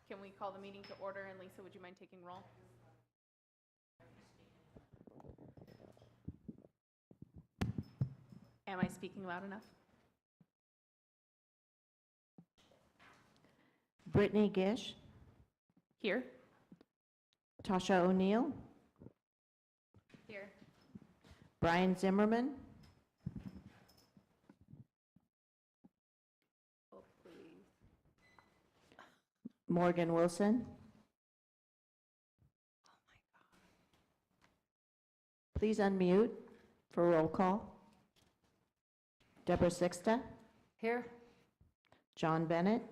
Can we call the meeting to order? And Lisa, would you mind taking roll? Am I speaking loud enough? Brittany Gish, Here? Tasha O'Neill, Here. Brian Zimmerman, Oh, please. Morgan Wilson. Please unmute for roll call. Deborah Sixta, Here. John Bennett,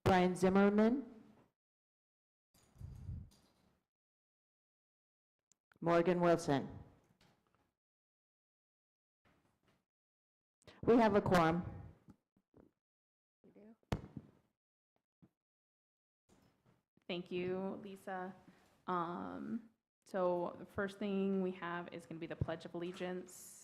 Brian Zimmerman, Morgan Wilson. We have a quorum. We do. Thank you, Lisa. So the first thing we have is going to be the Pledge of Allegiance.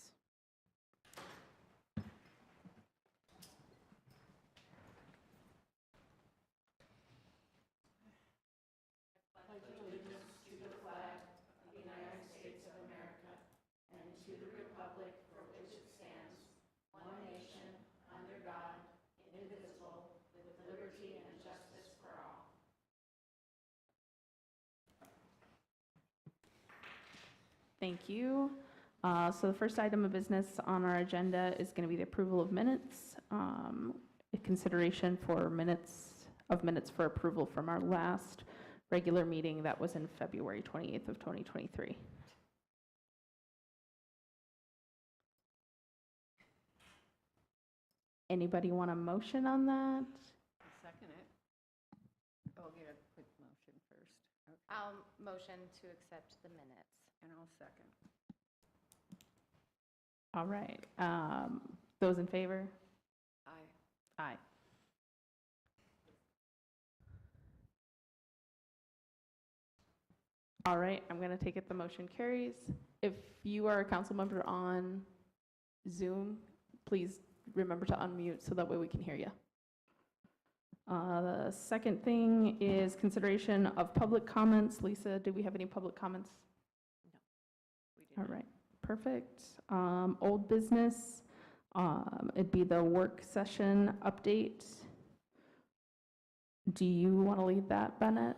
Thank you. So the first item of business on our agenda is going to be the approval of minutes. A consideration for minutes for approval from our last regular meeting that was in February 28th of 2023. Anybody want a motion on that? I'll second it. I'll get a quick motion first. Okay. I'll motion to accept the minutes. And I'll second. All right. Those in favor? Aye. Aye. All right, I'm going to take it the motion carries. If you are a council member on Zoom, please remember to unmute so that way we can hear you. The second thing is consideration of public comments. Lisa, do we have any public comments? We did. All right, perfect. Old business, it'd be the work session update. Do you want to lead that, Bennett?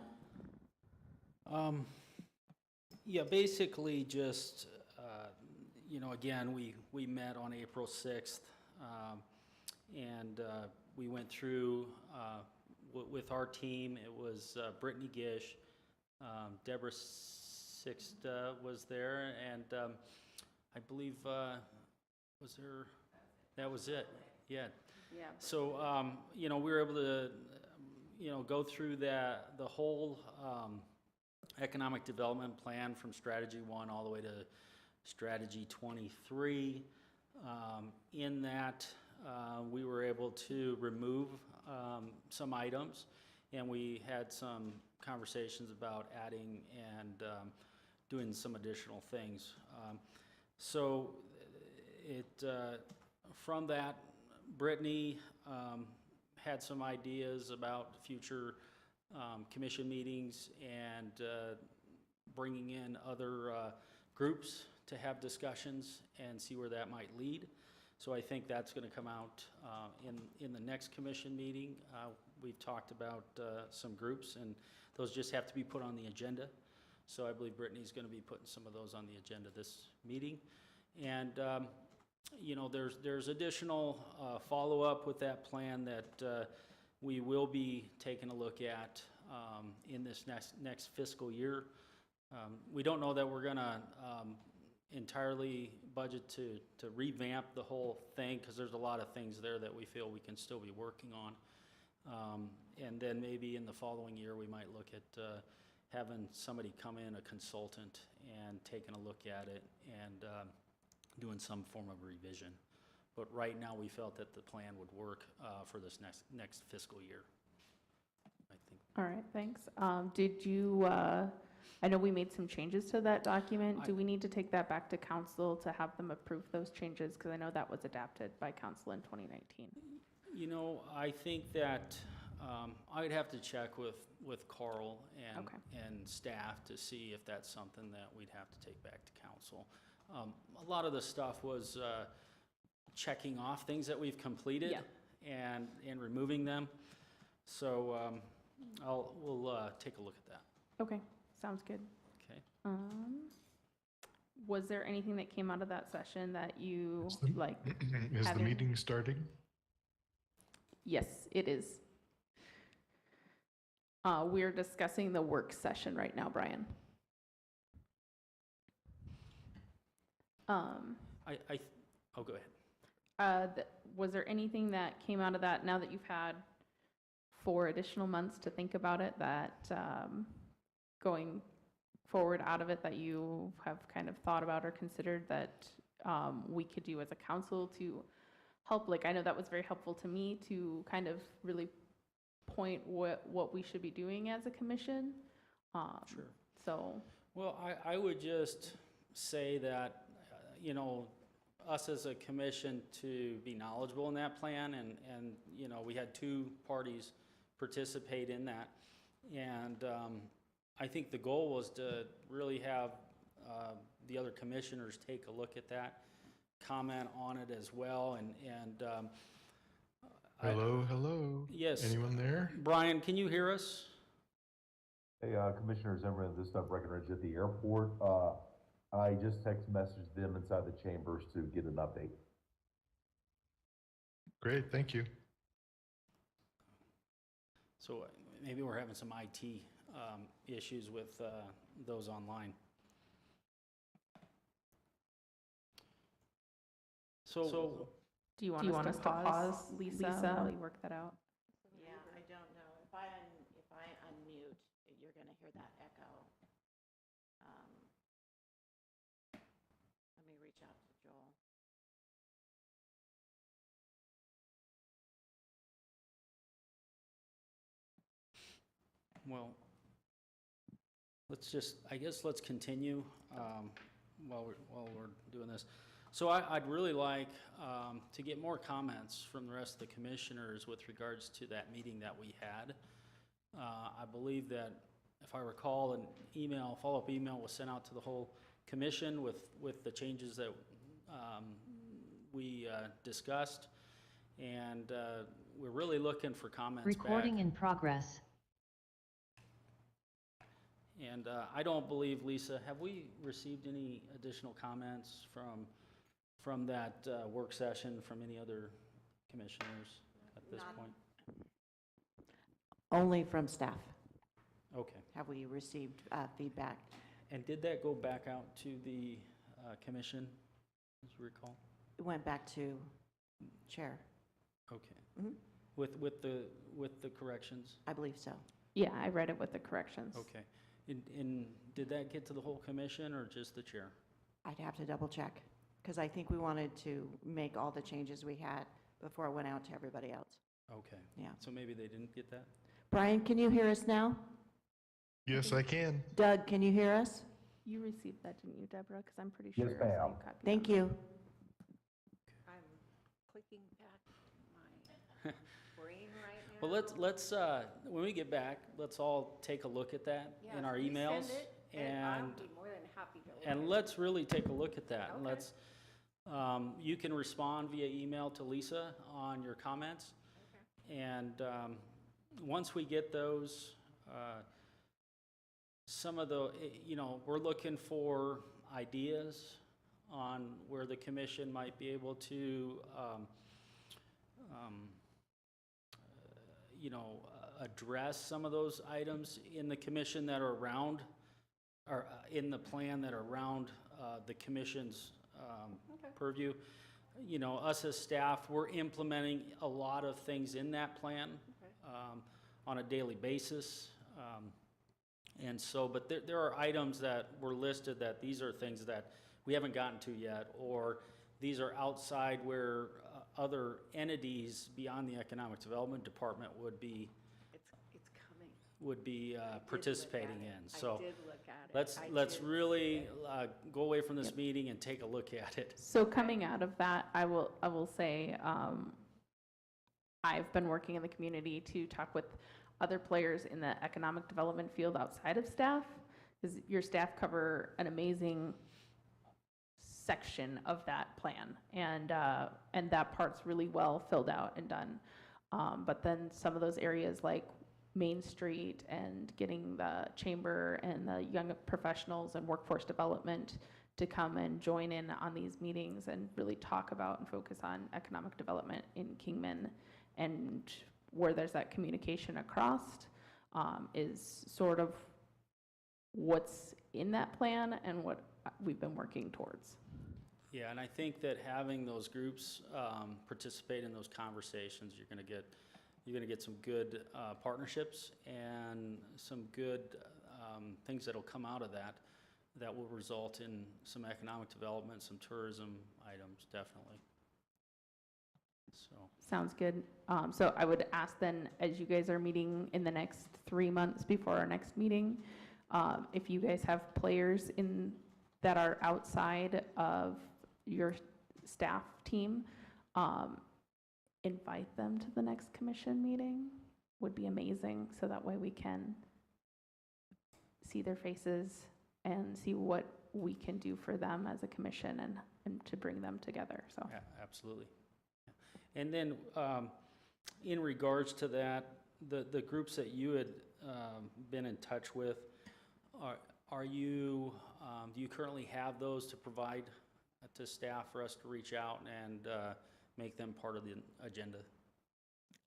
Yeah, basically just, again, we met on April 6th, and we went through with our team. It was Brittany Gish, Deborah Sixta was there, and I believe, was there, that was it, yeah. Yeah. So, we were able to, go through the whole economic development plan from Strategy 1 all the way to Strategy 23. In that, we were able to remove some items, and we had some conversations about adding and doing some additional things. So from that, Brittany had some ideas about future commission meetings and bringing in other groups to have discussions and see where that might lead. So I think that's going to come out in the next commission meeting. We've talked about some groups, and those just have to be put on the agenda. So I believe Brittany's going to be putting some of those on the agenda this meeting. And there's additional follow-up with that plan that we will be taking a look at in this next fiscal year. We don't know that we're going to entirely budget to revamp the whole thing, because there's a lot of things there that we feel we can still be working on. And then maybe in the following year, we might look at having somebody come in, a consultant, and taking a look at it and doing some form of revision. But right now, we felt that the plan would work for this next fiscal year, I think. All right, thanks. Did you, I know we made some changes to that document. Do we need to take that back to council to have them approve those changes? Because I know that was adapted by council in 2019. I think that I'd have to check with Carl Okay. and staff to see if that's something that we'd have to take back to council. A lot of the stuff was checking off things that we've completed Yeah. and removing them. So we'll take a look at that. Okay, sounds good. Okay. Was there anything that came out of that session that you Is the- like? Is the having- meeting starting? Yes, it is. We're discussing the work session right now, Brian. Oh, go ahead. Was there anything that came out of that, now that you've had 4 additional months to think about it, that going forward out of it, that you have kind of thought about or considered that we could do as a council to help? Like, I know that was very helpful to me to kind of really point what we should be doing as a commission. Sure. So, Well, I would just say that, us as a commission to be knowledgeable in that plan, and we had 2 parties participate in that. And I think the goal was to really have the other commissioners take a look at that, comment on it as well, and Hello? Yes. Anyone there? Brian, can you hear us? Hey, Commissioner Zimmerman, this is Breckenridge at the airport. I just text messaged them inside the chambers to get an update. Great, thank you. So maybe we're having some IT issues with those online. So do you want us to pause, Lisa, while you work that out? Yeah, I don't know. If I unmute, you're going to hear that echo. Let me reach out to Joel. Well, let's continue while we're doing this. So I'd really like to get more comments from the rest of the commissioners with regards to that meeting that we had. I believe that, if I recall, an follow-up email was sent out to the whole commission with the changes that we discussed. And we're really looking for comments back. Recording in progress. And I don't believe, Lisa, have we received any additional comments from that work session from any other commissioners at this point? Only from staff Okay. have we received feedback. And did that go back out to the commission, as you recall? It went back to chair. Okay. Mhm. With the corrections? I believe so. Yeah, I read it with the corrections. Okay. And did that get to the whole commission or just the chair? I'd have to double check, because I think we wanted to make all the changes we had before it went out to everybody else. Okay. Yeah. So maybe they didn't get that? Brian, can you hear us now? Yes, I can. Doug, can you hear us? You received that, didn't you, Deborah? Because I'm pretty sure. Yes, I saw you ma'am. copied Thank them. you. I'm clicking back to my brain right now. Well, let's when we get back, let's all take a look at that in Yes, our please emails. send it, I'll be more than happy to look at And it. let's really take a look at that. And Okay. let's, you can respond via email to Lisa on your comments. And once we get those, some of the, we're looking for ideas on where the commission might be able to, address some of those items in the commission that are around, or in the plan that are around the commission's purview. Us as staff, we're implementing a lot of things in that plan on a daily basis. And so, but there are items that were listed that these are things that we haven't gotten to yet, or these are outside where other entities beyond the Economic Development Department would be It's coming. participating in. So I did look at it. let's did really see it. go away from this meeting and take a look at it. So coming out of that, I will say, I've been working in the community to talk with other players in the economic development field outside of staff, because your staff cover an amazing section of that plan, and that part's really well filled out and done. But then some of those areas like Main Street and getting the chamber and the young professionals and workforce development to come and join in on these meetings and really talk about and focus on economic development in Kingman, and where there's that communication across is sort of what's in that plan and what we've been working towards. Yeah, and I think that having those groups participate in those conversations, you're going to get some good partnerships and some good things that'll come out of that will result in some economic development, some tourism items, definitely. So. Sounds good. So I would ask then, as you guys are meeting in the next 3 months before our next meeting, if you guys have players that are outside of your staff team, invite them to the next commission meeting would be amazing, so that way we can see their faces and see what we can do for them as a commission and to bring them together. So Yeah, absolutely. And then in regards to that, the groups that you had been in touch with, are you do you currently have those to provide to staff for us to reach out and make them part of the agenda?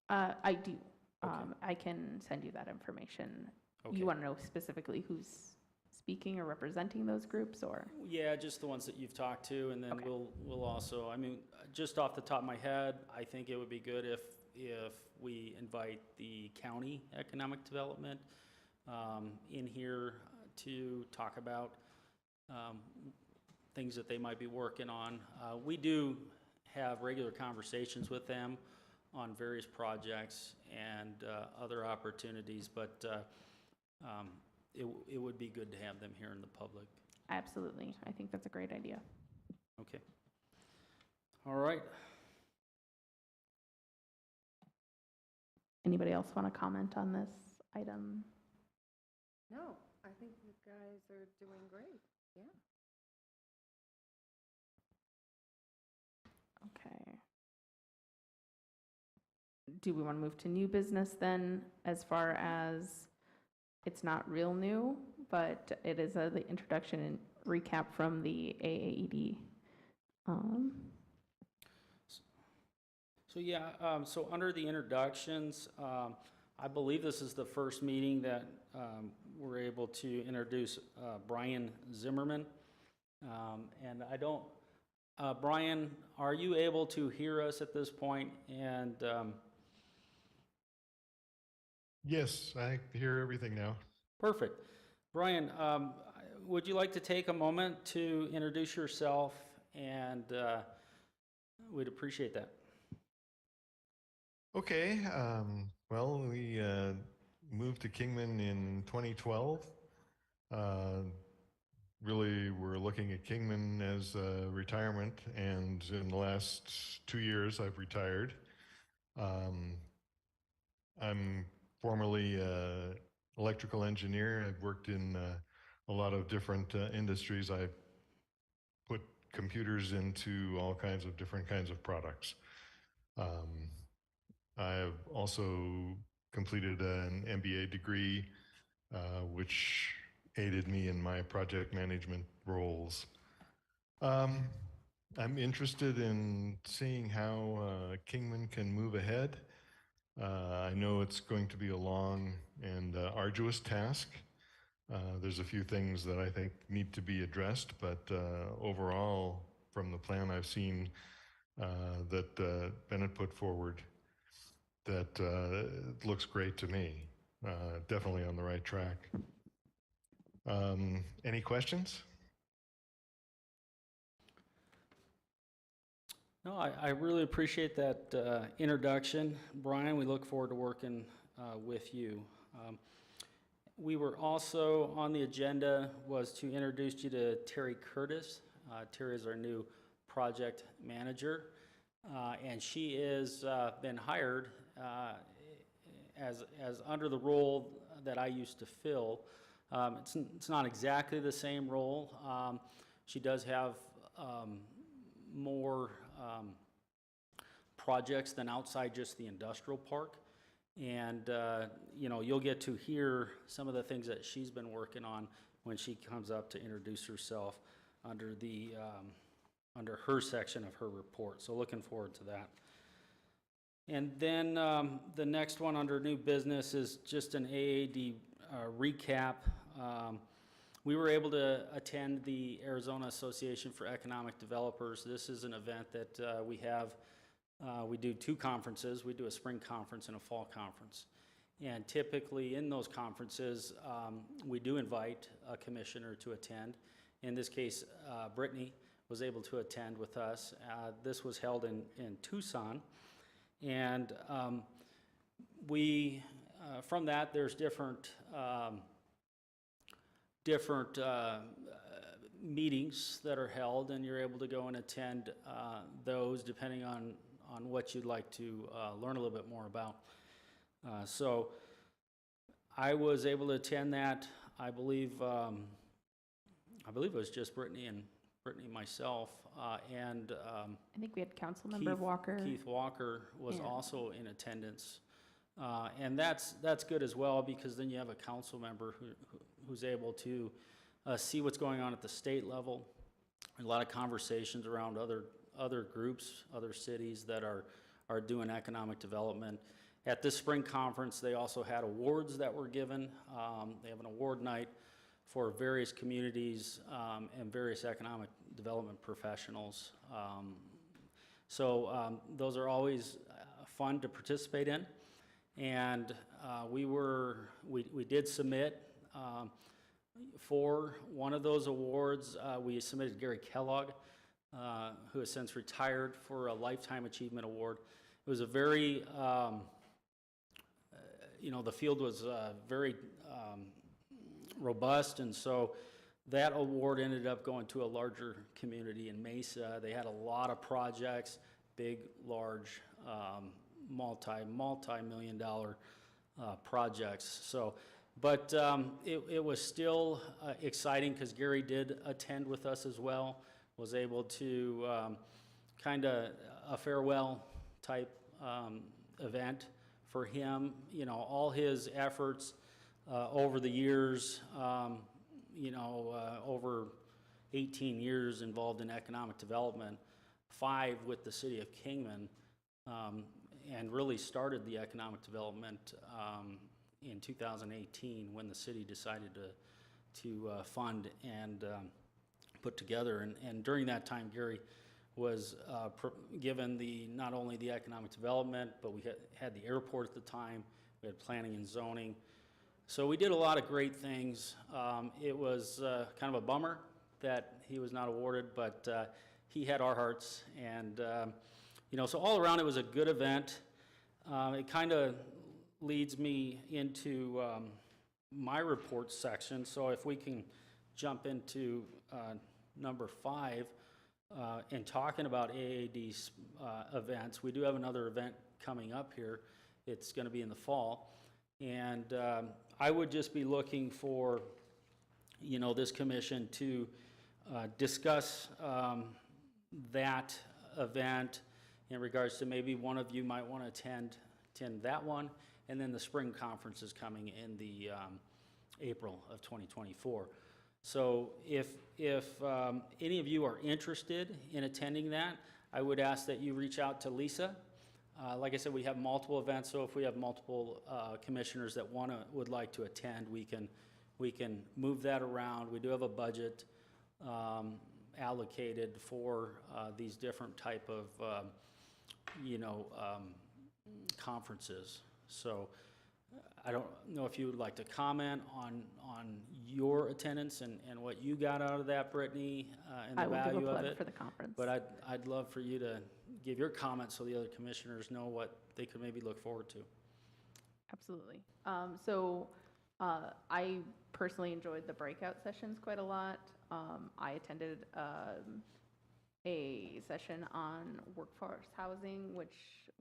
I do. Okay. I can send you that information. Okay. You want to know specifically who's speaking or representing those groups, or? Yeah, just the ones that you've talked to, and then Okay. we'll also, I mean, just off the top of my head, I think it would be good if we invite the county economic development in here to talk about things that they might be working on. We do have regular conversations with them on various projects and other opportunities, but it would be good to have them here in the public. Absolutely. I think that's a great idea. Okay. All right. Anybody else want to comment on this item? No, I think you guys are doing great, yeah. Okay. Do we want to move to new business then, as far as it's not real new, but it is the introduction and recap from the AAED? So yeah, so under the introductions, I believe this is the first meeting that we're able to introduce Brian Zimmerman. And I don't, Brian, are you able to hear us at this point? And Yes, I hear everything now. perfect. Brian, would you like to take a moment to introduce yourself? And we'd appreciate that. Okay, well, we moved to Kingman in 2012. Really, we're looking at Kingman as retirement, and in the last 2 years, I've retired. I'm formerly an electrical engineer. I've worked in a lot of different industries. I've put computers into all kinds of different kinds of products. I have also completed an MBA degree, which aided me in my project management roles. I'm interested in seeing how Kingman can move ahead. I know it's going to be a long and arduous task. There's a few things that I think need to be addressed, but overall, from the plan I've seen that Bennett put forward, that looks great to me. Definitely on the right track. Any questions? No, I really appreciate that introduction, Brian. We look forward to working with you. We were also on the agenda was to introduce you to Terry Curtis. Terry is our new project manager, and she is been hired as under the role that I used to fill, it's not exactly the same role. She does have more projects than outside just the industrial park. And, you'll get to hear some of the things that she's been working on when she comes up to introduce herself under under her section of her report. So looking forward to that. And then the next one under new business is just an AAD recap. We were able to attend the Arizona Association for Economic Developers. This is an event that we have. We do two conferences. We do a spring conference and a fall conference. And typically in those conferences, we do invite a commissioner to attend. In this case, Brittany was able to attend with us. This was held in Tucson. And from that, there's different meetings that are held, and you're able to go and attend those depending on what you'd like to learn a little bit more about. So I was able to attend that. I believe it was just Brittany and myself, and I think we had Councilmember Walker. Keith Walker was Yeah. also in attendance. And that's good as well, because then you have a council member who's able to see what's going on at the state level. A lot of conversations around other groups, other cities that are doing economic development. At this spring conference, they also had awards that were given. They have an award night for various communities and various economic development professionals. So those are always fun to participate in. And we did submit for one of those awards. We submitted Gary Kellogg, who has since retired, for a Lifetime Achievement Award. It was a very, the field was very robust, and so that award ended up going to a larger community in Mesa. They had a lot of projects, big, large, multi-million dollar projects. So, but it was still exciting because Gary did attend with us as well, was able to kind of a farewell type event for him. All his efforts over the years, over 18 years involved in economic development, 5 with the city of Kingman, and really started the economic development in 2018 when the city decided to fund and put together. And during that time, Gary was given not only the economic development, but we had the airport at the time, we had planning and zoning. So we did a lot of great things. It was kind of a bummer that he was not awarded, but he had our hearts. And, so all around it was a good event. It kind of leads me into my report section. So if we can jump into number 5, and talking about AAD's events. We do have another event coming up here. It's going to be in the fall. And I would just be looking for, this commission to discuss that event in regards to maybe one of you might want to attend that one. And then the spring conference is coming in the April of 2024. So if any of you are interested in attending that, I would ask that you reach out to Lisa. Like I said, we have multiple events, so if we have multiple commissioners that would like to attend, we can move that around. We do have a budget allocated for these different type of conferences. So I don't know if you would like to comment on your attendance and what you got out of that, Brittany, and the I will value give a of plug it. for the conference. But I'd love for you to give your comments so the other commissioners know what they could maybe look forward to. Absolutely. I personally enjoyed the breakout sessions quite a lot. I attended a session on workforce housing, which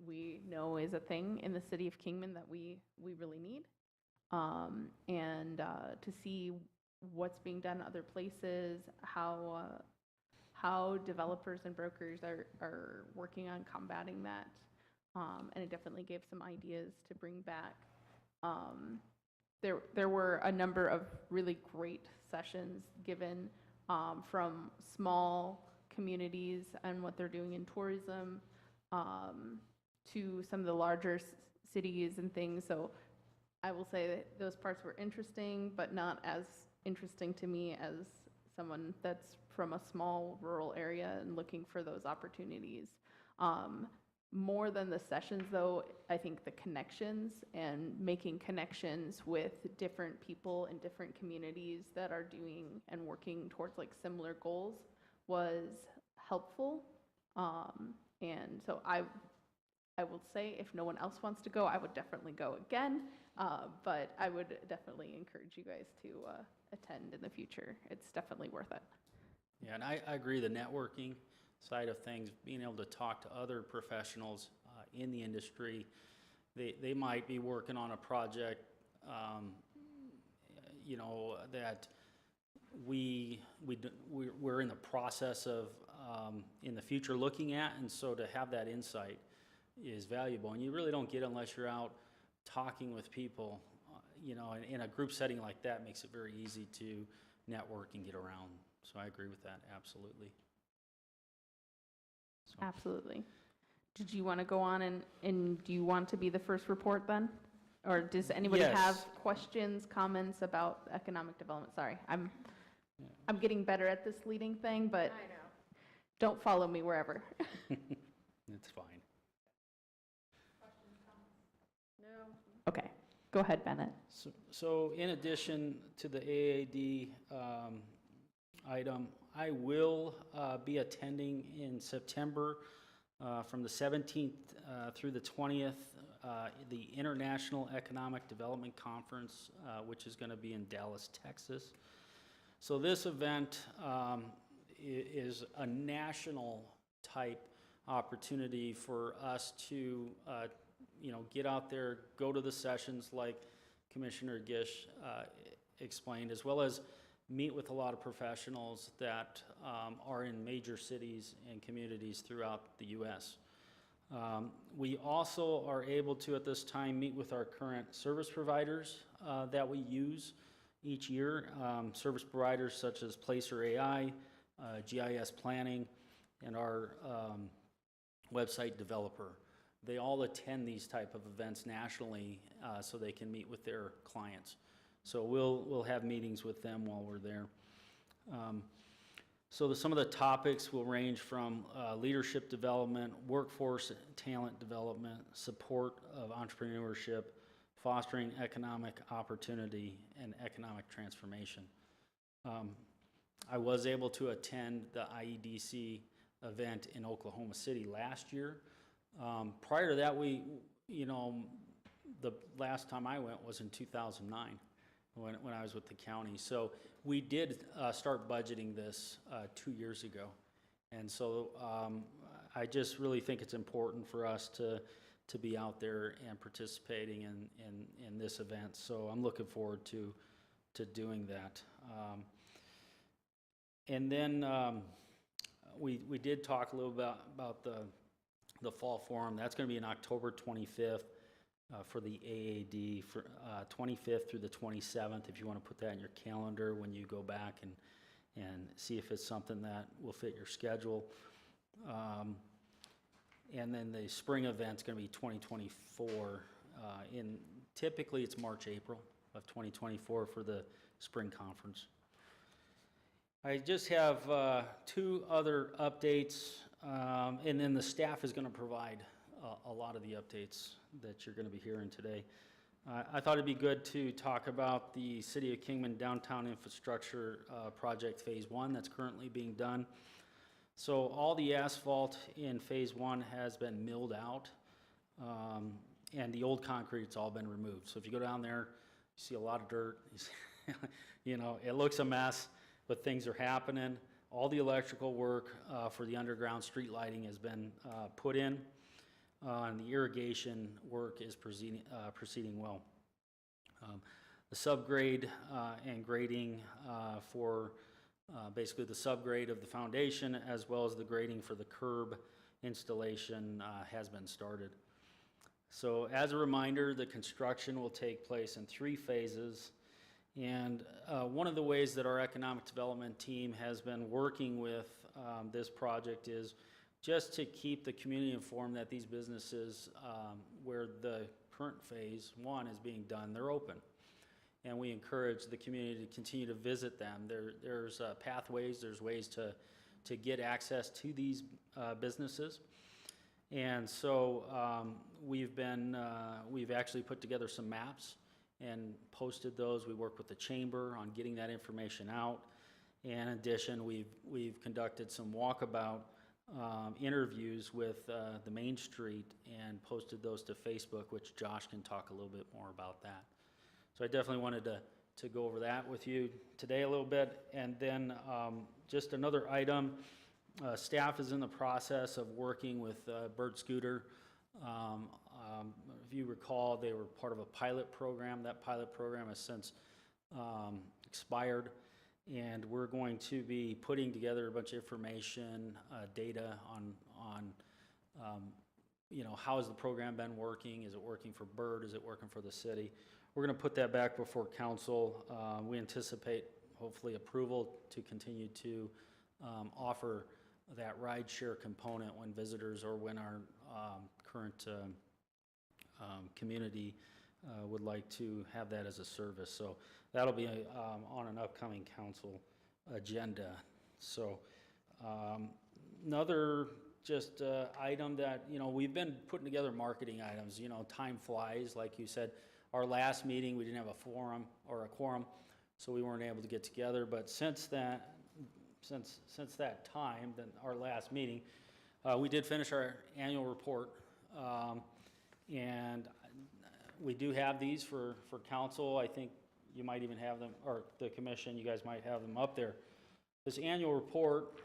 we know is a thing in the city of Kingman that we really need. And to see what's being done other places, how developers and brokers are working on combating that. And it definitely gave some ideas to bring back. There were a number of really great sessions given from small communities and what they're doing in tourism to some of the larger cities and things. So I will say that those parts were interesting, but not as interesting to me as someone that's from a small rural area and looking for those opportunities. More than the sessions, though, I think the connections and making connections with different people in different communities that are doing and working towards like similar goals was helpful. And so I will say if no one else wants to go, I would definitely go again. But I would definitely encourage you guys to attend in the future. It's definitely worth it. Yeah, and I agree, the networking side of things, being able to talk to other professionals in the industry. They might be working on a project, you know, that we're in the process of in the future looking at, and so to have that insight is valuable, and you really don't get unless you're out talking with people, you know, and in a group setting like that makes it very easy to network and get around. So I agree with that, absolutely. So. Absolutely. Did you want to go on and do you want to be the first report then? Or does anybody Yes. have questions, comments about economic development? Sorry, I'm getting better at this leading thing, but I know. don't follow me wherever. It's fine. No. Okay, go ahead, Bennett. So in addition to the AAD item, I will be attending in September from the 17th through the 20th, the International Economic Development Conference, which is going to be in Dallas, Texas. So this event is a national type opportunity for us to, you know, get out there, go to the sessions like Commissioner Gish explained, as well as meet with a lot of professionals that are in major cities and communities throughout the U.S. We also are able to, at this time, meet with our current service providers that we use each year. Service providers such as Placer AI, GIS Planning, and our website developer. They all attend these type of events nationally so they can meet with their clients. So we'll have meetings with them while we're there. So some of the topics will range from leadership development, workforce talent development, support of entrepreneurship, fostering economic opportunity, and economic transformation. I was able to attend the IEDC event in Oklahoma City last year. Prior to that, the last time I went was in 2009 when I was with the county. So we did start budgeting this 2 years ago. And so I just really think it's important for us to be out there and participating in this event. So I'm looking forward to doing that. And then we did talk a little about the fall forum. That's going to be on October 25th for the AAD, for 25th through the 27th, if you want to put that in your calendar when you go back and see if it's something that will fit your schedule. And then the spring event's going to be 2024. Typically it's March, April of 2024 for the spring conference. I just have 2 other updates, and then the staff is going to provide a lot of the updates that you're going to be hearing today. I thought it'd be good to talk about the City of Kingman Downtown Infrastructure Project Phase 1 that's currently being done. So all the asphalt in Phase 1 has been milled out, and the old concrete's all been removed. So if you go down there, you see a lot of dirt. You know, it looks a mess, but things are happening. All the electrical work for the underground street lighting has been put in, and the irrigation work is proceeding well. The subgrade and grading for basically the subgrade of the foundation, as well as the grading for the curb installation has been started. So as a reminder, the construction will take place in 3 phases. And one of the ways that our economic development team has been working with this project is just to keep the community informed that these businesses, where the current phase 1 is being done, they're open. And we encourage the community to continue to visit them. There's pathways, there's ways to get access to these businesses. And so we've actually put together some maps and posted those. We work with the chamber on getting that information out. In addition, we've conducted some walkabout interviews with the Main Street and posted those to Facebook, which Josh can talk a little bit more about that. So I definitely wanted to go over that with you today a little bit. And then just another item, staff is in the process of working with Bird Scooter. If you recall, they were part of a pilot program. That pilot program has since expired, and we're going to be putting together a bunch of information, data on how has the program been working? Is it working for Bird? Is it working for the city? We're going to put that back before council. We anticipate hopefully approval to continue to offer that ride share component when visitors or when our current community would like to have that as a service. So that'll be on an upcoming council agenda. So another just item that, we've been putting together marketing items. Time flies, like you said. Our last meeting, we didn't have a forum or a quorum, so we weren't able to get together. But since that time, then our last meeting, we did finish our annual report, and we do have these for council. I think you might even have them, or the commission, you guys might have them up there. This annual report,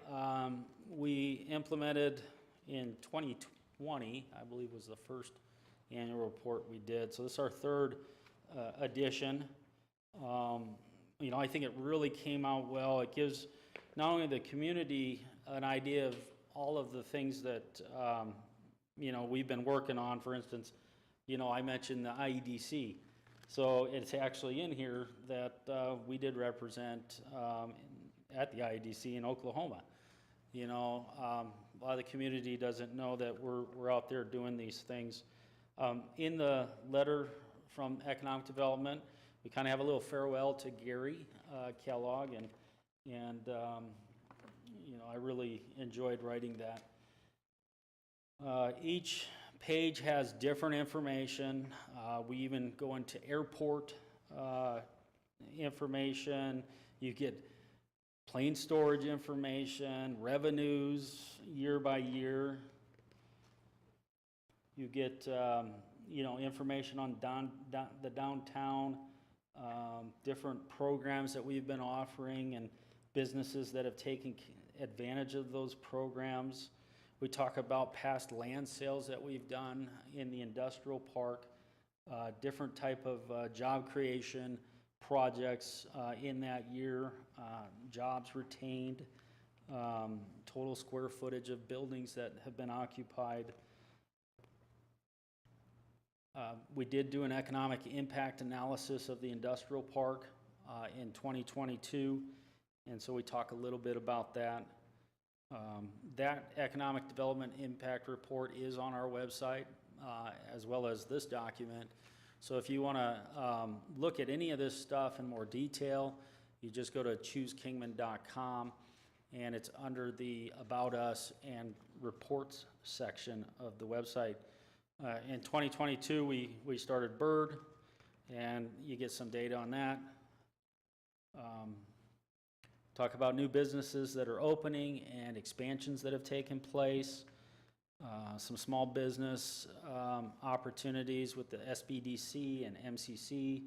we implemented in 2020, I believe was the first annual report we did. So this is our 3rd edition. I think it really came out well. It gives not only the community an idea of all of the things that, we've been working on. For instance, I mentioned the IEDC. So it's actually in here that we did represent at the IEDC in Oklahoma. A lot of the community doesn't know that we're out there doing these things. In the letter from Economic Development, we kind of have a little farewell to Gary Kellogg, and I really enjoyed writing that. Each page has different information. We even go into airport information. You get plane storage information, revenues year by year. You get information on the downtown, different programs that we've been offering and businesses that have taken advantage of those programs. We talk about past land sales that we've done in the industrial park, different type of job creation projects in that year, jobs retained, total square footage of buildings that have been occupied. We did do an economic impact analysis of the industrial park in 2022, and so we talk a little bit about that. That economic development impact report is on our website, as well as this document. So if you want to look at any of this stuff in more detail, you just go to choosekingman.com, and it's under the About Us and Reports section of the website. In 2022, we started Bird, and you get some data on that. Talk about new businesses that are opening and expansions that have taken place. Some small business opportunities with the SBDC and MCC.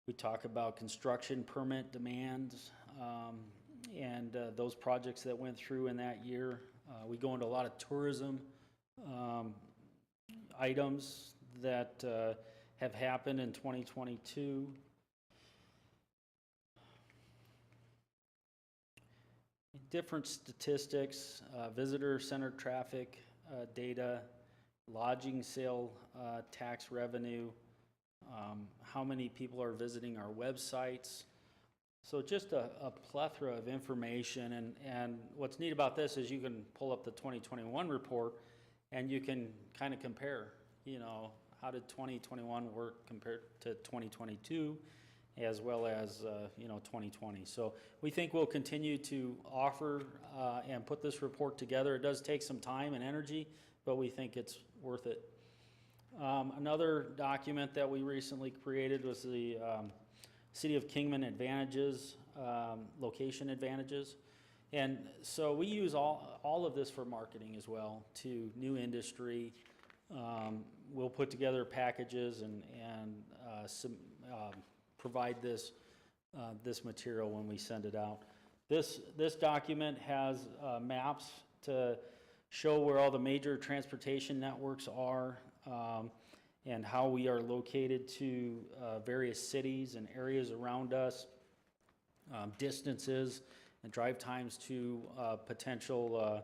We talk about construction permit demands, those projects that went through in that year. We go into a lot of tourism items that have happened in 2022. Different statistics, visitor-centered traffic data, lodging sale tax revenue, how many people are visiting our websites. So just a plethora of information, and what's neat about this is you can pull up the 2021 report and you can kind of compare, how did 2021 work compared to 2022, as well as, 2020. So we think we'll continue to offer and put this report together. It does take some time and energy, but we think it's worth it. Another document that we recently created was the City of Kingman advantages, location advantages. And so we use all of this for marketing as well to new industry. We'll put together packages and provide this material when we send it out. This document has maps to show where all the major transportation networks are, and how we are located to various cities and areas around us, distances and drive times to potential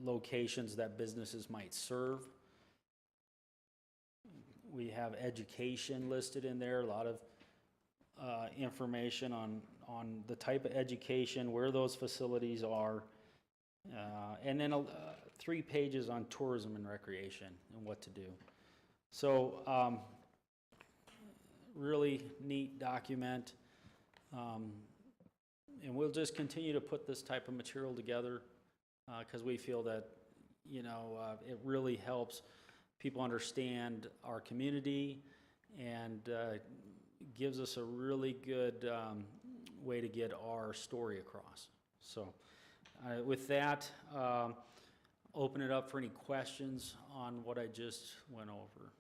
locations that businesses might serve. We have education listed in there, a lot of information on the type of education, where those facilities are, and then 3 pages on tourism and recreation and what to do. So really neat document, and we'll just continue to put this type of material together because we feel that it really helps people understand our community and gives us a really good way to get our story across. So with that, open it up for any questions on what I just went over.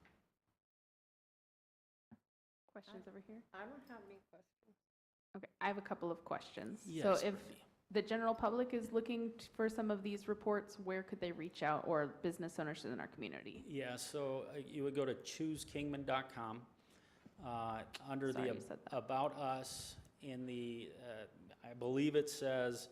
Questions over here? I don't have any questions. Okay, I have a couple of questions. Yes, So if Brittany. the general public is looking for some of these reports, where could they reach out, or business owners in our community? Yeah, so you would go to choosekingman.com. Under Sorry, the you said that. About Us, in the, I believe it says,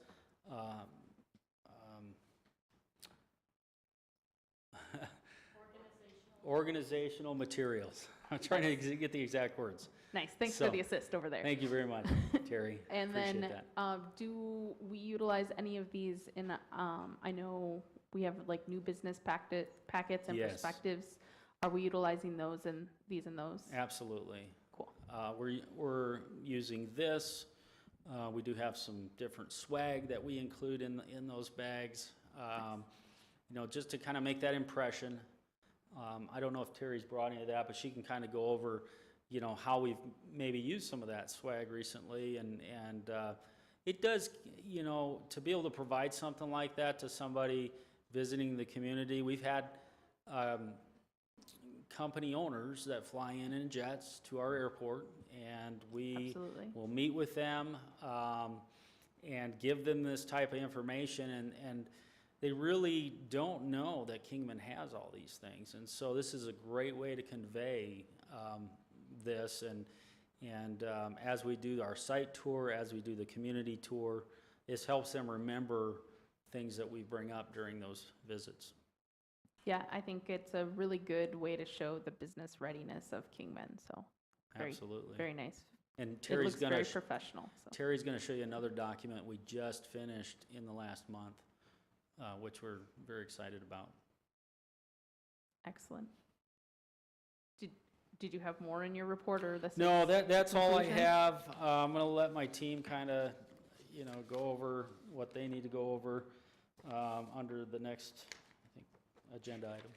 organizational materials. I'm trying to get the exact words. Nice, thanks So, for the assist over there. Thank you very much, Terry. And Appreciate then, that. do we utilize any of these in, I know we have like new business packets and Yes. perspectives. Are we utilizing those and these and those? Absolutely. Cool. We're using this. We do have some different swag that we include in those bags, just to kind of make that impression. I don't know if Terry's brought any of that, but she can kind of go over, how we've maybe used some of that swag recently, and it does, to be able to provide something like that to somebody visiting the community. We've had company owners that fly in jets to our airport, and we Absolutely. will meet with them and give them this type of information, and they really don't know that Kingman has all these things. And so this is a great way to convey this, and as we do our site tour, as we do the community tour, this helps them remember things that we bring up during those visits. Yeah, I think it's a really good way to show the business readiness of Kingman, so Absolutely. very nice. And It Terry's looks gonna very professional, so. Terry's going to show you another document we just finished in the last month, which we're very excited about. Excellent. Did you have more in your report, or this? No, is that's all I conclusion? have. I'm going to let my team kind of, go over what they need to go over under the next, I think, agenda item.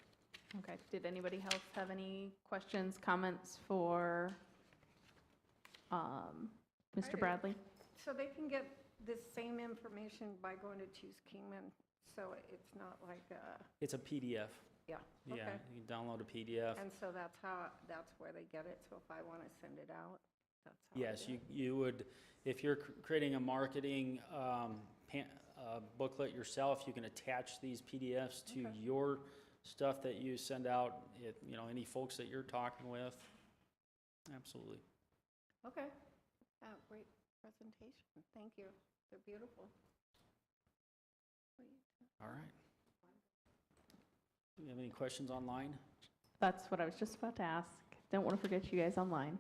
Okay, did anybody else have any questions, comments for I Mr. do. Bradley? So they can get this same information by going to Choose Kingman, so it's not like, It's a PDF. yeah, Yeah, okay. you can download a PDF. And so that's where they get it, so if I want to send it out. That's how I Yes, do it. you would, if you're creating a marketing booklet yourself, you can attach these PDFs to Okay. your stuff that you send out, any folks that you're talking with. Absolutely. Okay. Great presentation. Thank you. They're beautiful. All right. Do you have any questions online? That's what I was just about to ask. Don't want to forget you guys online.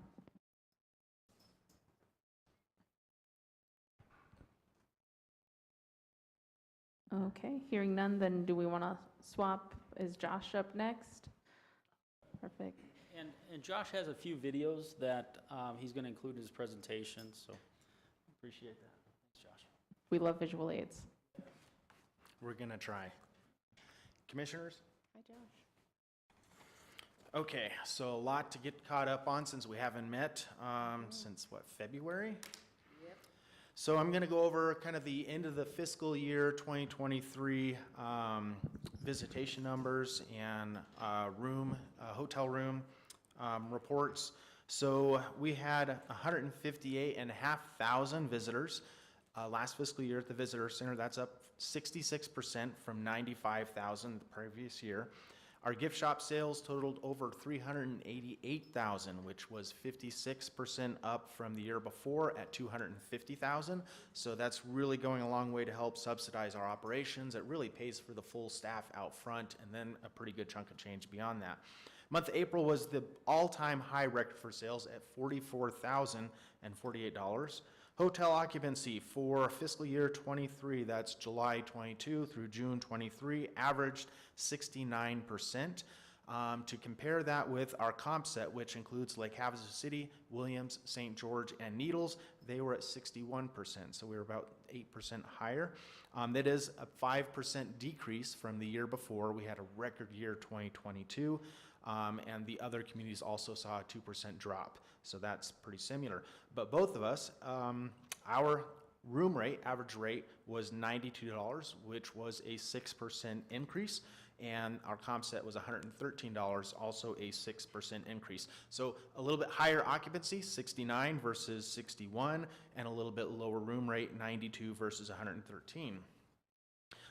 Okay, hearing none, then do we want to swap? Is Josh up next? Perfect. And Josh has a few videos that he's going to include in his presentation, so appreciate that. Thanks, Josh. We love visual aids. We're gonna try. Commissioners? Hi, Josh. Okay, so a lot to get caught up on since we haven't met, since what, February? Yep. So I'm gonna go over kind of the end of the fiscal year 2023 visitation numbers and hotel room reports. So we had 158,500 visitors last fiscal year at the Visitor Center. That's up 66% from 95,000 the previous year. Our gift shop sales totaled over 388,000, which was 56% up from the year before at 250,000. So that's really going a long way to help subsidize our operations. It really pays for the full staff out front, and then a pretty good chunk of change beyond that. Month of April was the all-time high record for sales at $44,048. Hotel occupancy for fiscal year 23, that's July 22 through June 23, averaged 69%. To compare that with our comp set, which includes Lake Havasu City, Williams, St. George, and Needles, they were at 61%, so we were about 8% higher. That is a 5% decrease from the year before. We had a record year 2022, and the other communities also saw a 2% drop, so that's pretty similar. But both of us, our room rate, average rate, was $92, which was a 6% increase, and our comp set was $113, also a 6% increase. So a little bit higher occupancy, 69 versus 61, and a little bit lower room rate, 92 versus 113.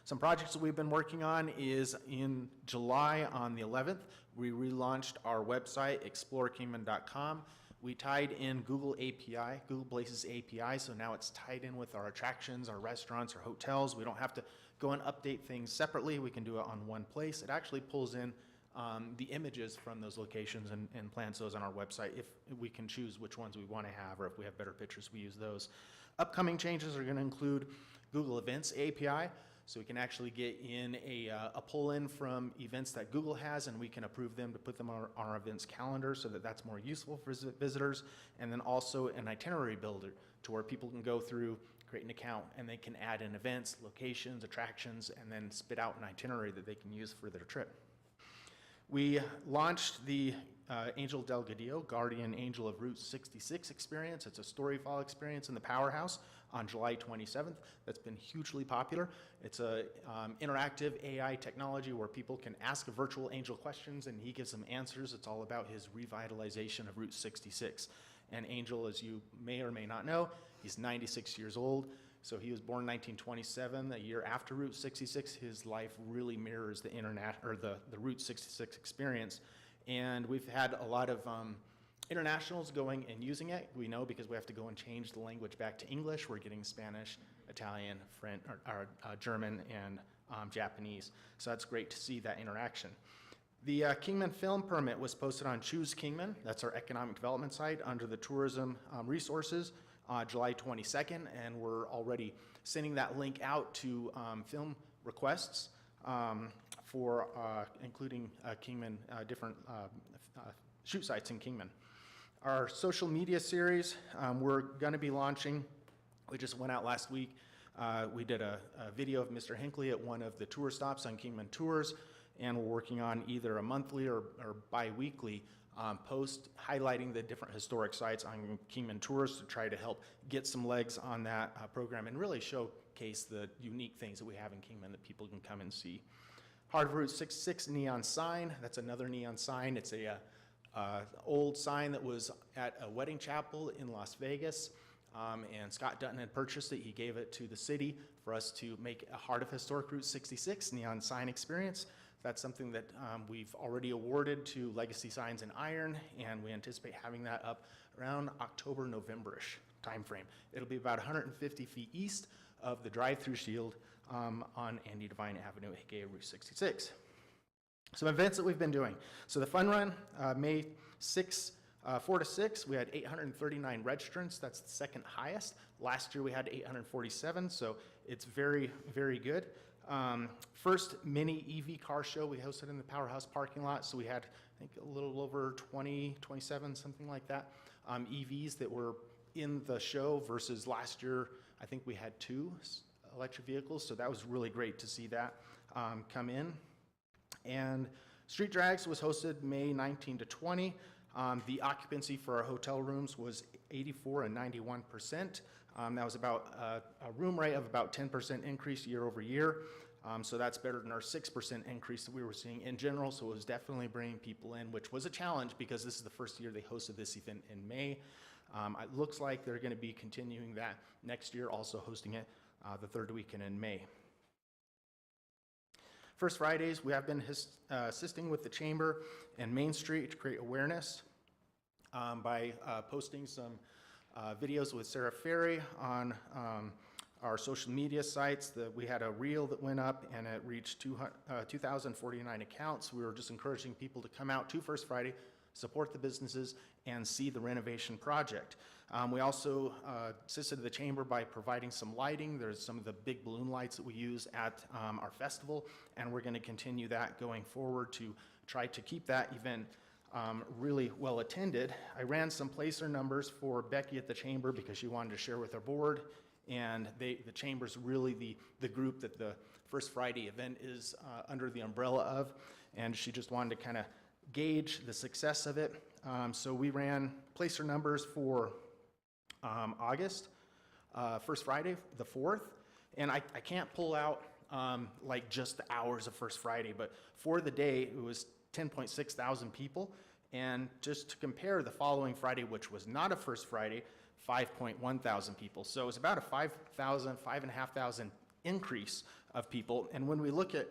Some projects that we've been working on is in July on the 11th, we relaunched our website, explorekingman.com. We tied in Google API, Google Places API, so now it's tied in with our attractions, our restaurants, our hotels. We don't have to go and update things separately. We can do it on one place. It actually pulls in the images from those locations and plants those on our website if we can choose which ones we want to have, or if we have better pictures, we use those. Upcoming changes are going to include Google Events API, so we can actually get in a pull-in from events that Google has, and we can approve them to put them on our events calendar so that that's more useful for visitors. And then also an itinerary builder to where people can go through, create an account, and they can add in events, locations, attractions, and then spit out an itinerary that they can use for their trip. We launched the Angel Delgadillo, Guardian Angel of Route 66 experience. It's a story file experience in the Powerhouse on July 27th. That's been hugely popular. It's a interactive AI technology where people can ask a virtual angel questions and he gives them answers. It's all about his revitalization of Route 66. And Angel, as you may or may not know, he's 96 years old. So he was born in 1927, a year after Route 66. His life really mirrors the internet or the Route 66 experience. And we've had a lot of internationals going and using it. We know because we have to go and change the language back to English. We're getting Spanish, Italian, French, German, and Japanese. So that's great to see that interaction. The Kingman film permit was posted on Choose Kingman. That's our economic development site under the tourism resources. July 22nd, and we're already sending that link out to film requests for including Kingman, different shoot sites in Kingman. Our social media series, we're going to be launching. We just went out last week. We did a video of Mr. Hinckley at one of the tour stops on Kingman Tours, and we're working on either a monthly or bi-weekly post highlighting the different historic sites on Kingman Tours to try to help get some legs on that program and really showcase the unique things that we have in Kingman that people can come and see. Heart of Route 66 neon sign, that's another neon sign. It's a old sign that was at a wedding chapel in Las Vegas, and Scott Dutton had purchased it. He gave it to the city for us to make a Heart of Historic Route 66 neon sign experience. That's something that we've already awarded to Legacy Signs and Iron, and we anticipate having that up around October, November-ish timeframe. It'll be about 150 feet east of the drive-through shield on Andy Devine Avenue, aka Route 66. Some events that we've been doing. So the fun run, May 6, 4 to 6, we had 839 registrants. That's the second highest. Last year we had 847, so it's very, very good. First mini EV car show we hosted in the Powerhouse parking lot. So we had, I think, a little over 20, 27, something like that, EVs that were in the show versus last year, I think we had 2 electric vehicles. So that was really great to see that come in. And Street Drags was hosted May 19 to 20. The occupancy for our hotel rooms was 84 and 91%. That was about a room rate of about 10% increase year over year. So that's better than our 6% increase that we were seeing in general. So it was definitely bringing people in, which was a challenge because this is the first year they hosted this event in May. It looks like they're going to be continuing that next year, also hosting it the third weekend in May. First Fridays, we have been assisting with the Chamber and Main Street to create awareness by posting some videos with Sarah Ferry on our social media sites. We had a reel that went up and it reached 2,049 accounts. We were just encouraging people to come out to First Friday, support the businesses, and see the renovation project. We also assisted the Chamber by providing some lighting. There's some of the big balloon lights that we use at our festival, and we're going to continue that going forward to try to keep that event really well attended. I ran some placer numbers for Becky at the Chamber because she wanted to share with our board, and the Chamber's really the group that the First Friday event is under the umbrella of, and she just wanted to kind of gauge the success of it. So we ran placer numbers for August, First Friday, the 4th, and I can't pull out like just the hours of First Friday, but for the day it was 10.6 thousand people, and just to compare the following Friday, which was not a First Friday, 5.1 thousand people. So it was about a 5,500 increase of people, and when we look at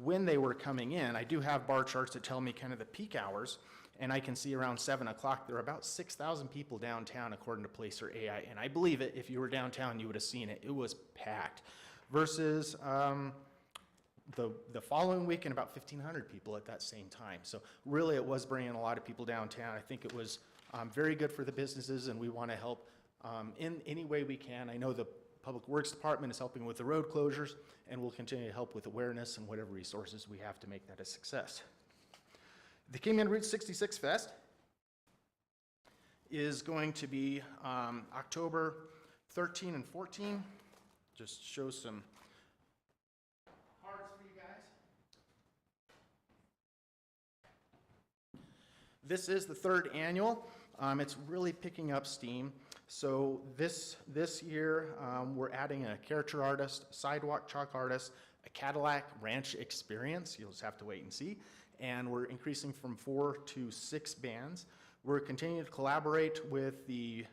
when they were coming in, I do have bar charts that tell me kind of the peak hours, and I can see around 7 o'clock, there are about 6,000 people downtown according to Placer AI, and I believe it. If you were downtown, you would have seen it. It was packed. Versus the following weekend, about 1,500 people at that same time. So really, it was bringing a lot of people downtown. I think it was very good for the businesses, and we want to help in any way we can. I know the Public Works Department is helping with the road closures, and we'll continue to help with awareness and whatever resources we have to make that a success. The Kingman Route 66 Fest is going to be October 13 and 14. Just show some cards for you guys. This is the 3rd annual. It's really picking up steam. So this year, we're adding a character artist, sidewalk chalk artist, a Cadillac Ranch experience. You'll just have to wait and see. And we're increasing from 4 to 6 bands. We're continuing to collaborate with the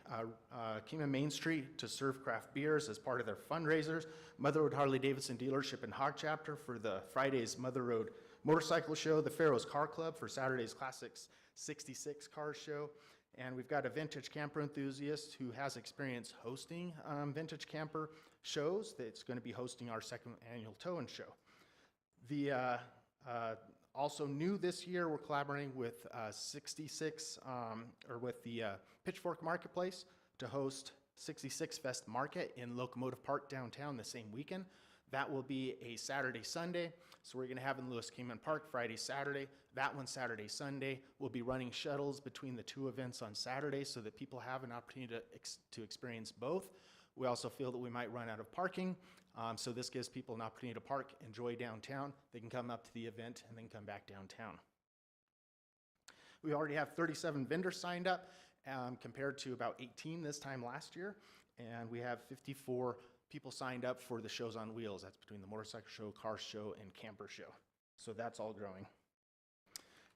Kingman Main Street to serve craft beers as part of their fundraisers. Mother Road Harley Davidson Dealership and Hog Chapter for the Friday's Mother Road Motorcycle Show, the Pharaoh's Car Club for Saturday's Classics 66 Car Show. And we've got a vintage camper enthusiast who has experience hosting vintage camper shows that's going to be hosting our 2nd annual Tow-In Show. Also new this year, we're collaborating with 66, or with the Pitchfork Marketplace to host 66 Fest Market in Locomotive Park downtown the same weekend. That will be a Saturday, Sunday. So we're going to have in Lewis Kingman Park Friday, Saturday. That one Saturday, Sunday. We'll be running shuttles between the 2 events on Saturday so that people have an opportunity to experience both. We also feel that we might run out of parking. So this gives people an opportunity to park, enjoy downtown. They can come up to the event and then come back downtown. We already have 37 vendors signed up compared to about 18 this time last year. And we have 54 people signed up for the shows on wheels. That's between the motorcycle show, car show, and camper show. So that's all growing.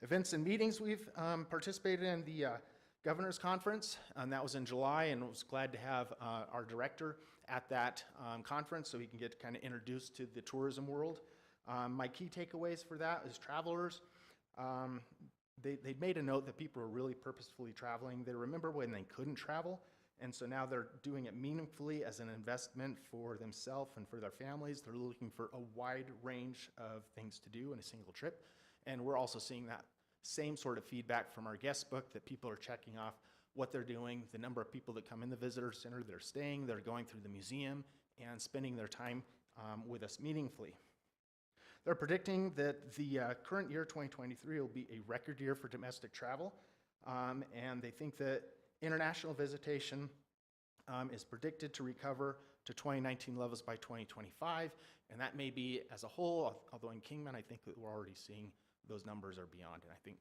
Events and meetings, we've participated in the Governor's Conference, and that was in July, and was glad to have our director at that conference so he can get kind of introduced to the tourism world. My key takeaways for that is travelers. They made a note that people are really purposefully traveling. They remember when they couldn't travel, and so now they're doing it meaningfully as an investment for themselves and for their families. They're looking for a wide range of things to do in a single trip, and we're also seeing that same sort of feedback from our guest book, that people are checking off what they're doing, the number of people that come in the visitor center, they're staying, they're going through the museum, and spending their time with us meaningfully. They're predicting that the current year, 2023, will be a record year for domestic travel, and they think that international visitation is predicted to recover to 2019 levels by 2025, and that may be as a whole, although in Kingman, I think that we're already seeing those numbers are beyond, and I think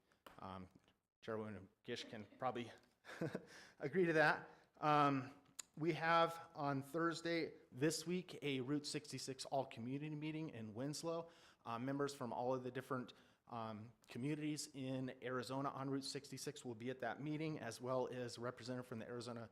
Chairwoman Gish can probably agree to that. We have on Thursday this week a Route 66 all-community meeting in Winslow. Members from all of the different communities in Arizona on Route 66 will be at that meeting, as well as a representative from the Arizona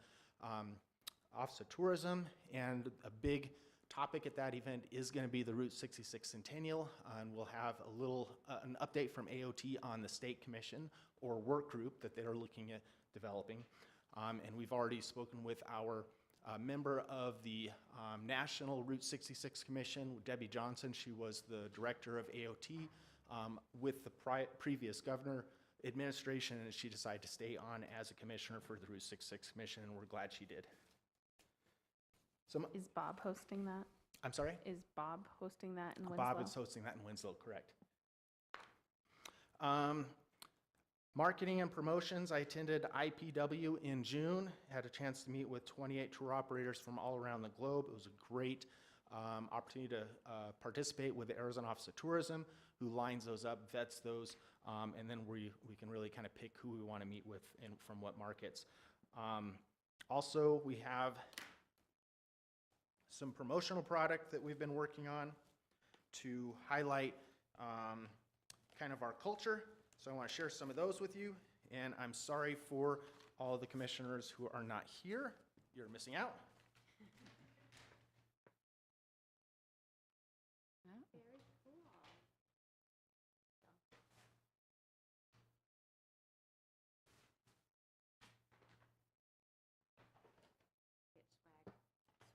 Office of Tourism. And a big topic at that event is going to be the Route 66 Centennial, and we'll have a little an update from AOT on the state commission or work group that they are looking at developing. And we've already spoken with our member of the National Route 66 Commission, Debbie Johnson. She was the director of AOT with the previous governor administration, and she decided to stay on as a commissioner for the Route 66 Commission, and we're glad she did. Is Bob hosting that? I'm sorry? Is Bob hosting that in Winslow? Bob is hosting that in Winslow, correct. Marketing and promotions, I attended IPW in June, had a chance to meet with 28 tour operators from all around the globe. It was a great opportunity to participate with the Arizona Office of Tourism, who lines those up, vets those, and then we can really kind of pick who we want to meet with and from what markets. Also, we have some promotional product that we've been working on to highlight kind of our culture. So I want to share some of those with you, and I'm sorry for all the commissioners who are not here. You're missing out. Very cool. Get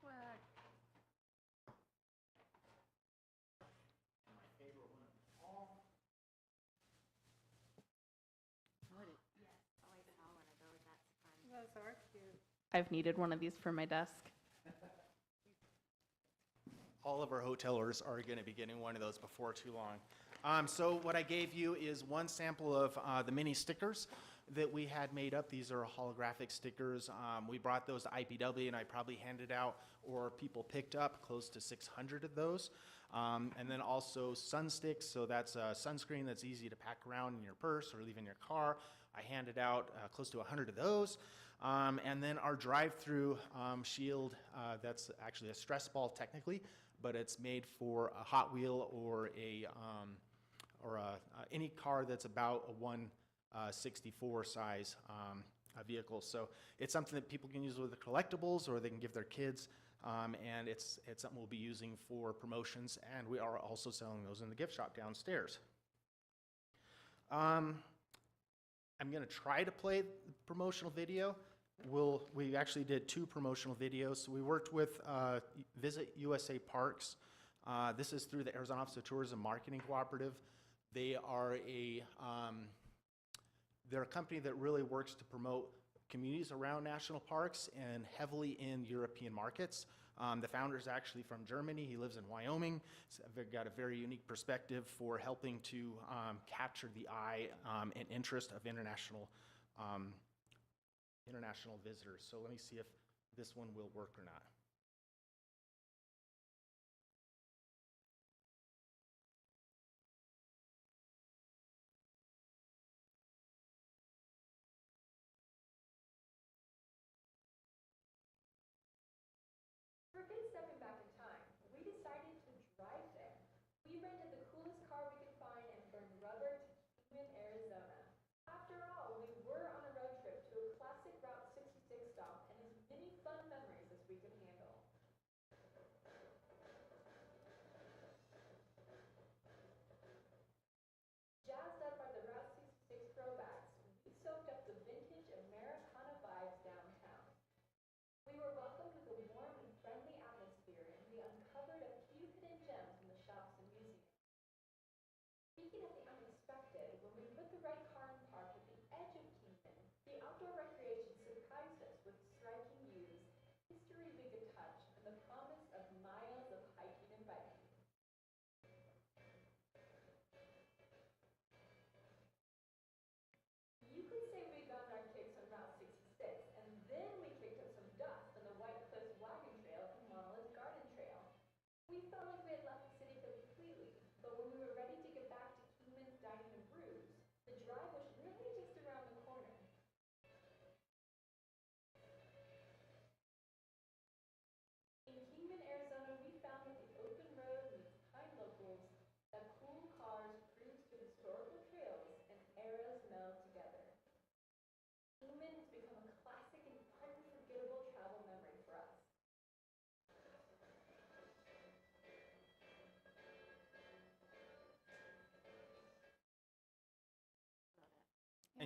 swag. Swag. Oh, I saw one of those, that's fun. Those are cute. I've needed one of these for my desk. All of our hotelers are going to be getting one of those before too long. So what I gave you is one sample of the mini stickers that we had made up. These are holographic stickers. We brought those to IPW, and I probably handed out, or people picked up, close to 600 of those. And then also sun sticks, so that's a sunscreen that's easy to pack around in your purse or leave in your car. I handed out close to 100 of those. And then our drive-through shield, that's actually a stress ball technically, but it's made for a Hot Wheel or any car that's about a 1/64 size vehicle. So it's something that people can use with the collectibles, or they can give their kids, and it's something we'll be using for promotions, and we are also selling those in the gift shop downstairs. I'm going to try to play the promotional video. We actually did 2 promotional videos. So we worked with Visit USA Parks. This is through the Arizona Office of Tourism Marketing Cooperative. They are they're a company that really works to promote communities around national parks and heavily in European markets. The founder is actually from Germany. He lives in Wyoming. So they've got a very unique perspective for helping to capture the eye and interest of international visitors. So let me see if this one will work or not. For a bit stepping back in time, we decided to drive there. We rented the coolest car we could find and burned rubber to Kingman, Arizona.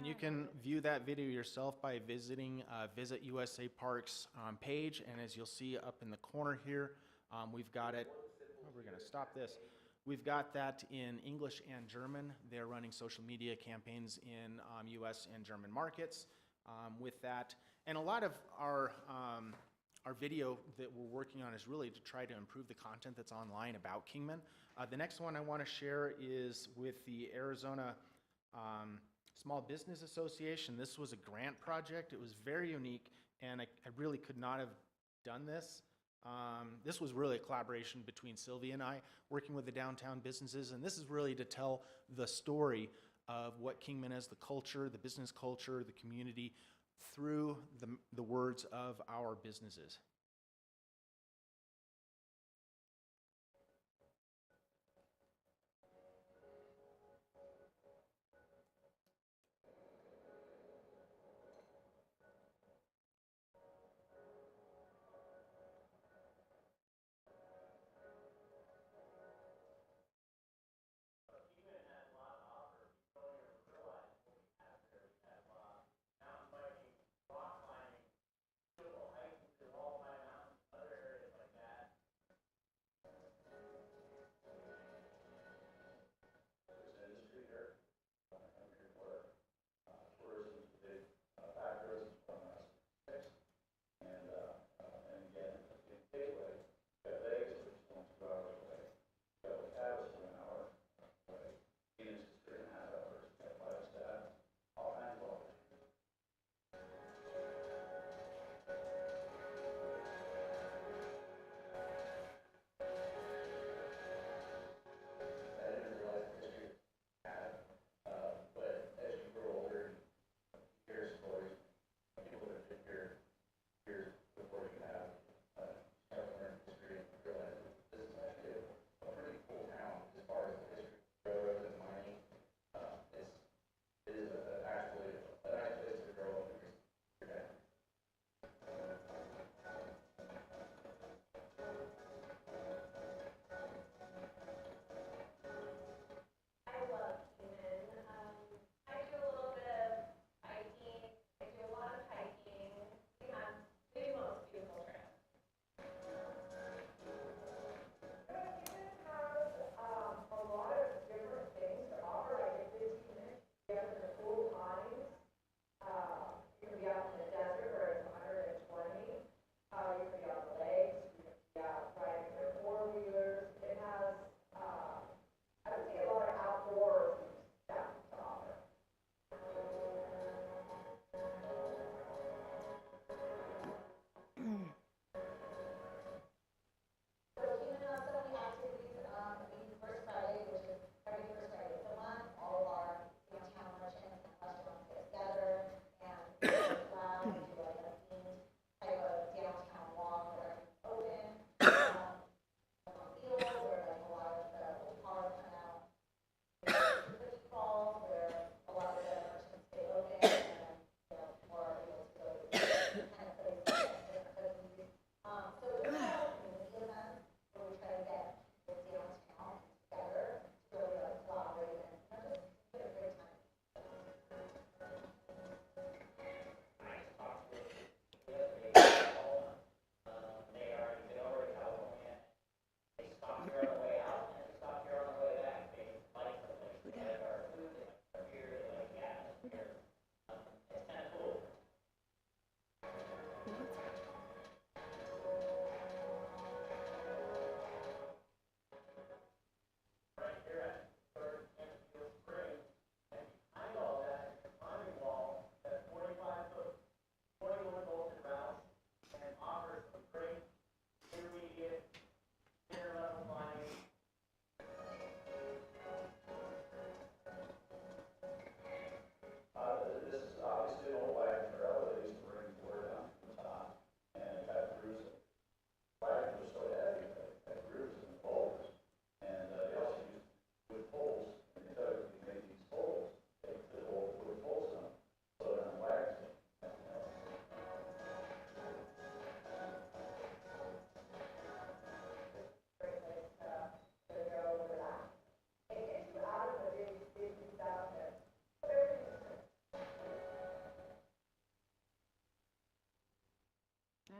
And you can view that video yourself by visiting Visit USA Parks page. And as you'll see up in the corner here, we've got it, oh, we're going to stop this. We've got that in English and German. They're running social media campaigns in US and German markets with that. And a lot of our video that we're working on is really to try to improve the content that's online about Kingman. The next one I want to share is with the Arizona Small Business Association. This was a grant project. It was very unique, and I really could not have done this. This was really a collaboration between Sylvia and I, working with the downtown businesses, and this is really to tell the story of what Kingman is, the culture, the business culture, the community, through the words of our businesses.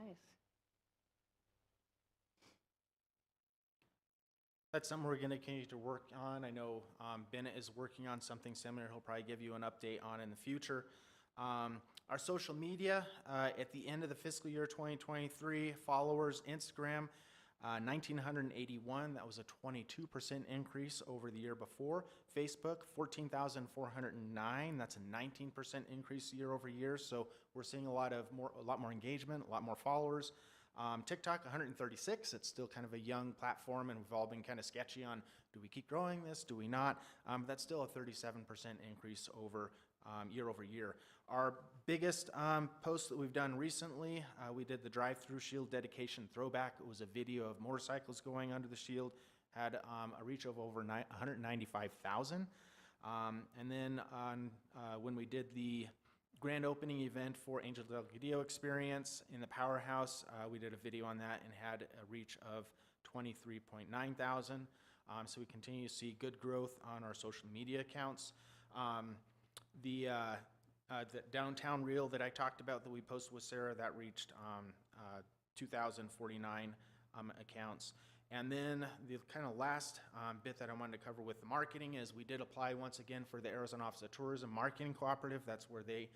Nice. That's something we're going to continue to work on. I know Bennett is working on something similar. He'll probably give you an update on in the future. Our social media, at the end of the fiscal year 2023, followers, Instagram, 1,981. That was a 22% increase over the year before. Facebook, 14,409. That's a 19% increase year over year. So we're seeing a lot more engagement, a lot more followers. TikTok, 136. It's still kind of a young platform, and we've all been kind of sketchy on, do we keep growing this, do we not? That's still a 37% increase over year over year. Our biggest post that we've done recently, we did the drive-through shield dedication throwback. It was a video of motorcycles going under the shield, had a reach of over 195,000. And then when we did the grand opening event for Angel del Guidio Experience in the Powerhouse, we did a video on that and had a reach of 23.9 thousand. So we continue to see good growth on our social media accounts. The downtown reel that I talked about that we posted with Sarah, that reached 2,049 accounts. And then the kind of last bit that I wanted to cover with the marketing is we did apply once again for the Arizona Office of Tourism Marketing Cooperative. That's where they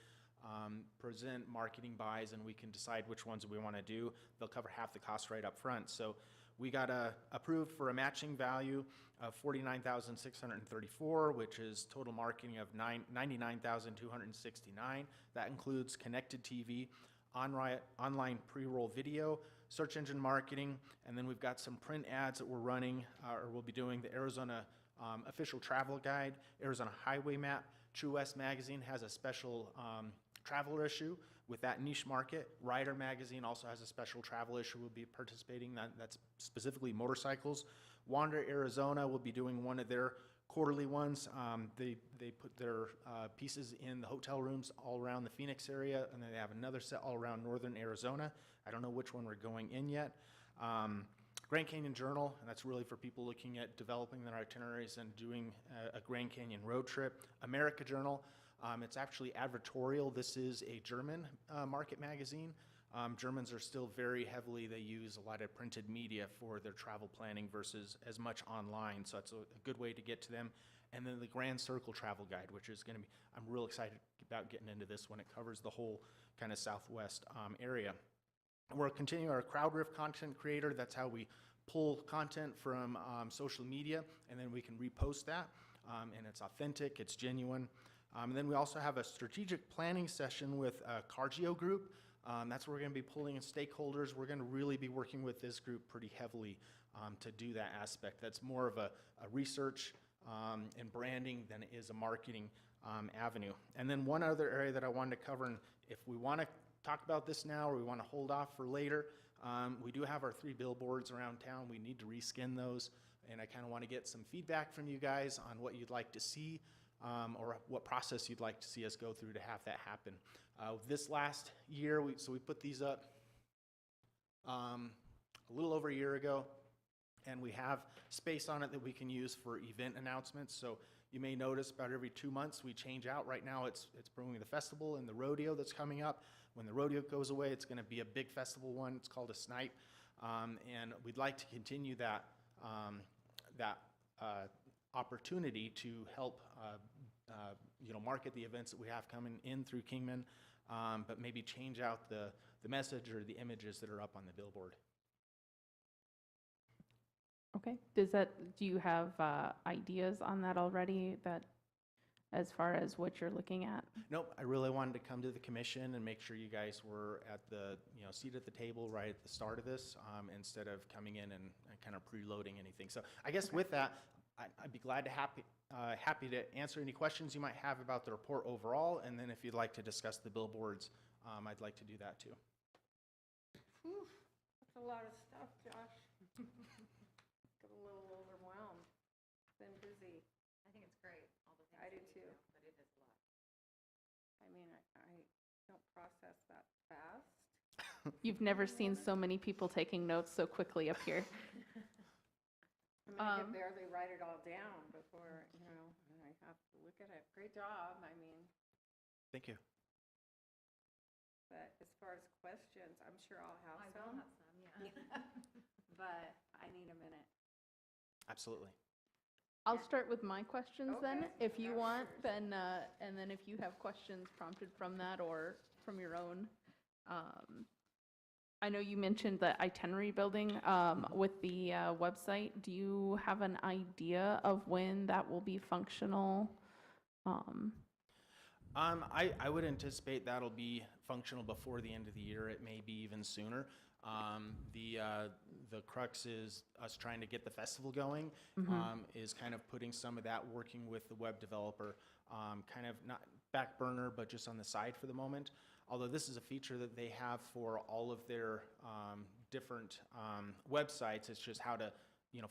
present marketing buys, and we can decide which ones we want to do. They'll cover half the cost right up front. So we got approved for a matching value of $49,634, which is total marketing of $99,269. That includes connected TV, online pre-roll video, search engine marketing, and then we've got some print ads that we're running, or we'll be doing the Arizona official travel guide, Arizona Highway Map. True West Magazine has a special traveler issue with that niche market. Rider Magazine also has a special travel issue. We'll be participating. That's specifically motorcycles. Wander Arizona will be doing one of their quarterly ones. They put their pieces in the hotel rooms all around the Phoenix area, and then they have another set all around northern Arizona. I don't know which one we're going in yet. Grand Canyon Journal, and that's really for people looking at developing their itineraries and doing a Grand Canyon road trip. America Journal, it's actually advertorial. This is a German market magazine. Germans are still very heavily, they use a lot of printed media for their travel planning versus as much online, so that's a good way to get to them. And then the Grand Circle Travel Guide, which is going to be, I'm real excited about getting into this one. It covers the whole kind of southwest area. We're continuing our crowd riff content creator. That's how we pull content from social media, and then we can repost that, and it's authentic, it's genuine. And then we also have a strategic planning session with Cargio Group. That's where we're going to be pulling in stakeholders. We're going to really be working with this group pretty heavily to do that aspect. That's more of a research and branding than it is a marketing avenue. And then one other area that I wanted to cover, and if we want to talk about this now or we want to hold off for later, we do have our 3 billboards around town. We need to reskin those, and I kind of want to get some feedback from you guys on what you'd like to see or what process you'd like to see us go through to have that happen. This last year, we put these up a little over a year ago, and we have space on it that we can use for event announcements. So you may notice about every 2 months we change out. Right now it's promoting the festival and the rodeo that's coming up. When the rodeo goes away, it's going to be a big festival one. It's called a Snipe, and we'd like to continue that opportunity to help market the events that we have coming in through Kingman, but maybe change out the message or the images that are up on the billboard. Okay, do you have ideas on that already, that as far as what you're looking at? Nope, I really wanted to come to the commission and make sure you guys were at the, seat at the table right at the start of this, instead of coming in and kind of preloading anything. So I guess with that, I'd be glad to happy to answer any questions you might have about the report overall, and then if you'd like to discuss the billboards, I'd like to do that too. Whew, that's a lot of stuff, Josh. Got a little overwhelmed. Been busy. I think it's great, all the things. I do that too. you do, but it is a lot. I mean, I don't process that fast. You've never seen so many people taking notes so quickly up here. I can barely write it all down before, I have to look at it. Great job, I mean, Thank you. but as far far as questions, I'm sure I'll have I will some. have some, yeah. But I need a minute. Absolutely. I'll start with my questions then, Okay. if you Yeah, want, sure. then, and then if you have questions prompted from that or from your own. I know you mentioned the itinerary building with the website. Do you have an idea of when that will be functional? I would anticipate that'll be functional before the end of the year. It may be even sooner. The crux is us trying to get the festival going, is kind of putting some of that, working with the web developer, kind of not back burner, but just on the side for the moment. Although this is a feature that they have for all of their different websites, it's just how to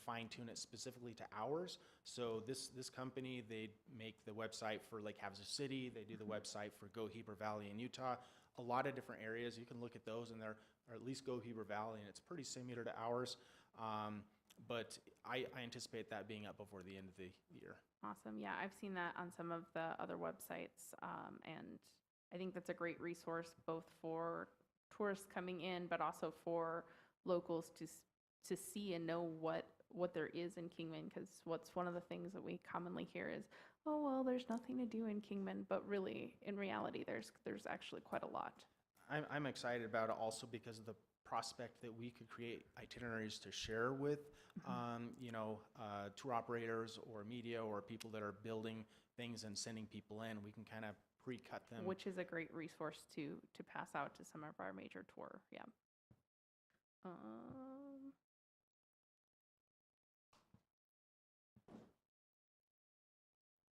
fine tune it specifically to ours. So this company, they make the website for Lake Havasu City, they do the website for Go Heber Valley in Utah, a lot of different areas. You can look at those and they're, or at least Go Heber Valley, and it's pretty similar to ours. But I anticipate that being up before the end of the year. Awesome. Yeah, I've seen that on some of the other websites. And I think that's a great resource both for tourists coming in, but also for locals to see and know what there is in Kingman. Because what's one of the things that we commonly hear is, oh, well, there's nothing to do in Kingman. But really, in reality, there's actually quite a lot. I'm excited about it also because of the prospect that we could create itineraries to share with, tour operators or media or people that are building things and sending people in. We can kind of pre-cut them. Which is a great resource to pass out to some of our major tour. Yeah.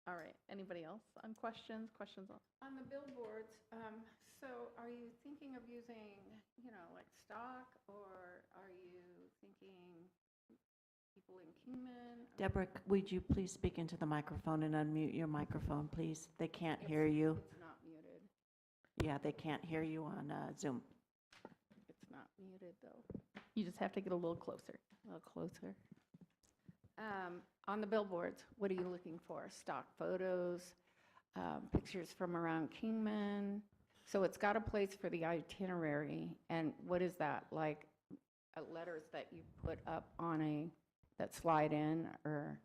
All right. Anybody else on questions? Questions on? On the billboards, so are you thinking of using, like stock, or are you thinking people in Kingman? Deborah, would you please speak into the microphone and unmute your microphone, please? They can't hear you. It's not muted. Yeah, they can't hear you on Zoom. It's not muted, though. You just have to get a little closer. A little closer. On the billboards, what are you looking for? Stock photos, pictures from around Kingman? So it's got a place for the itinerary, and what is that, like letters that you put up on that slide in, or?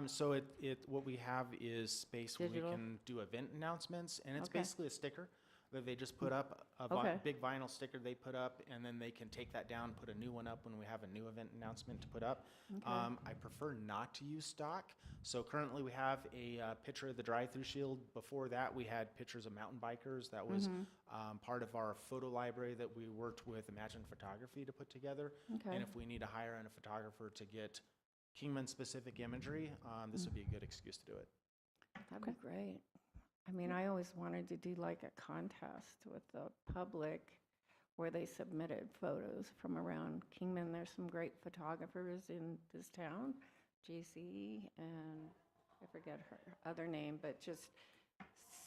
So what we have is space where we Digital? can do event announcements, and it's Okay. basically a sticker that they just put up, Okay. big vinyl sticker they put up, and then they can take that down, put a new one up when we have a new event announcement to put up. Okay. I prefer not to use stock. So currently we have a picture of the drive-through shield. Before that, we had pictures of mountain bikers. That was part of our photo library that we worked with Imagine Photography to put together. Okay. And if we need to hire in a photographer to get Kingman-specific imagery, this would be a good excuse to do it. That'd be great. I mean, I always wanted to do like a contest with the public where they submitted photos from around Kingman. There's some great photographers in this town, JC, and I forget her other name, but just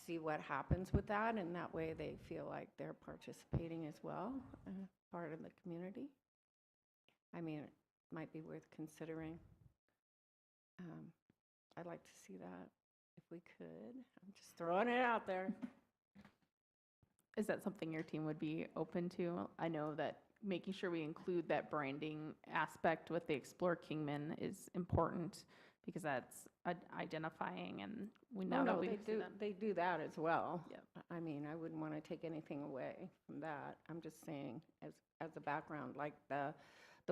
see what happens with that, and that way they feel like they're participating as well, part of the community. I mean, it might be worth considering. I'd like to see that if we could. I'm just throwing it out there. Is that something your team would be open to? I know that making sure we include that branding aspect with the Explore Kingman is important because that's identifying, and we know that we see that. They do that as well. Yep. I mean, I wouldn't want to take anything away from that. I'm just saying, as a background, like the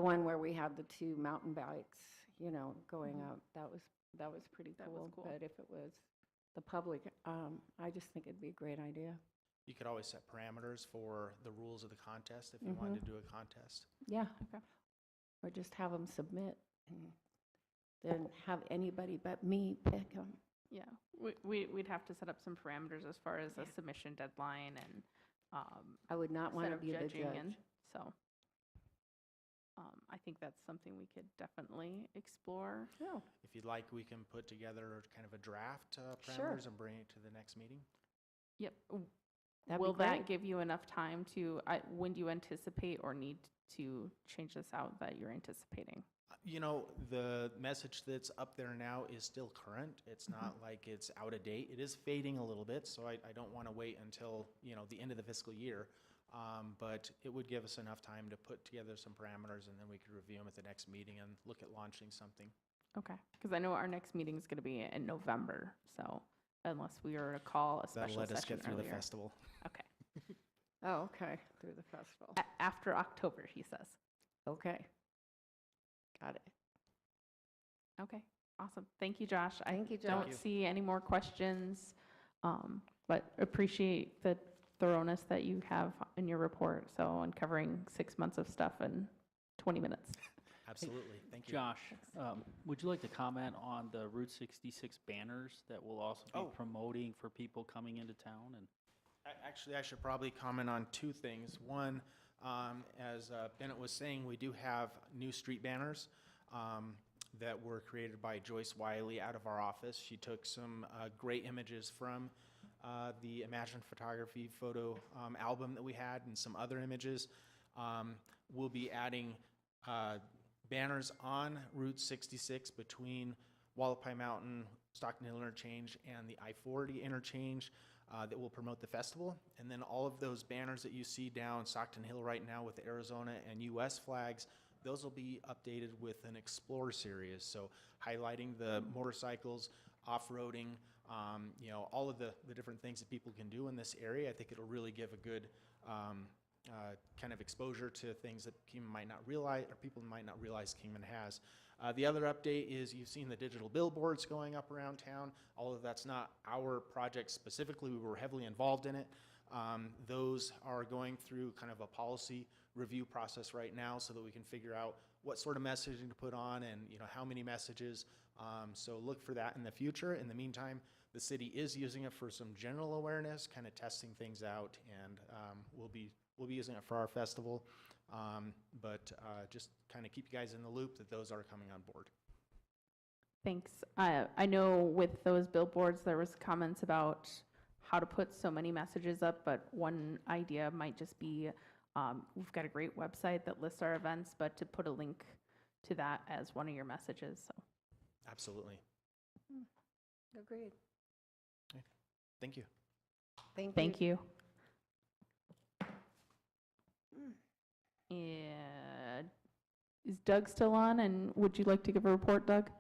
one where we had the two mountain bikes, going up. That was pretty That was cool. cool. But if it was the public, I just think it'd be a great idea. You could always set parameters for the rules of the contest if you wanted to do a contest. Yeah. Okay. Or just have them submit, and then have anybody but me pick them. Yeah, we'd have to set up some parameters as far as a submission deadline and I would not want set to of be the judging, judge. and so I think that's something we could definitely explore. Yeah. If you'd like, we can put together kind of a draft Sure. parameters and bring it to the next meeting. Yep. That'd be Will that great. give you enough time to, when do you anticipate or need to change this out that you're anticipating? The message that's up there now is still current. It's not like it's out of date. It is fading a little bit, so I don't want to wait until, the end of the fiscal year. But it would give us enough time to put together some parameters, and then we could review them at the next meeting and look at launching something. Okay, because I know our next meeting is going to be in November, so unless we were to call a That'll special let us session get through the earlier. festival. Okay, Oh, okay, through the festival. After October, he says. Okay. Got it. Okay, awesome. Thank you, Josh. Thank you, I don't Josh. see any more questions, but appreciate the thoroughness that you have in your report. So, uncovering 6 months of stuff in 20 minutes. Absolutely, thank you. Josh, would you like to comment on the Route 66 banners that we'll also be Oh. promoting for people coming into town? And Actually, I should probably comment on two things. One, as Bennett was saying, we do have new street banners that were created by Joyce Wiley out of our office. She took some great images from the Imagine Photography photo album that we had and some other images. We'll be adding banners on Route 66 between Wallapai Mountain, Stockton Hill Interchange, and the I-40 interchange that will promote the festival. And then all of those banners that you see down Stockton Hill right now with the Arizona and US flags, those will be updated with an Explore series. So highlighting the motorcycles, off-roading, all of the different things that people can do in this area. I think it'll really give a good kind of exposure to things that Kingman might not realize, or people might not realize Kingman has. The other update is you've seen the digital billboards going up around town. Although that's not our project specifically, we were heavily involved in it. Those are going through kind of a policy review process right now so that we can figure out what sort of messaging to put on and how many messages. So look for that in the future. In the meantime, the city is using it for some general awareness, kind of testing things out, and we'll be using it for our festival. But just kind of keep you guys in the loop that those are coming on board. Thanks. I know with those billboards, there was comments about how to put so many messages up, but one idea might just be, we've got a great website that lists our events, but to put a link to that as one of your messages. So, Absolutely. Agreed. Thank you. thank you. And is Doug still on? And would you like to give a report, Doug?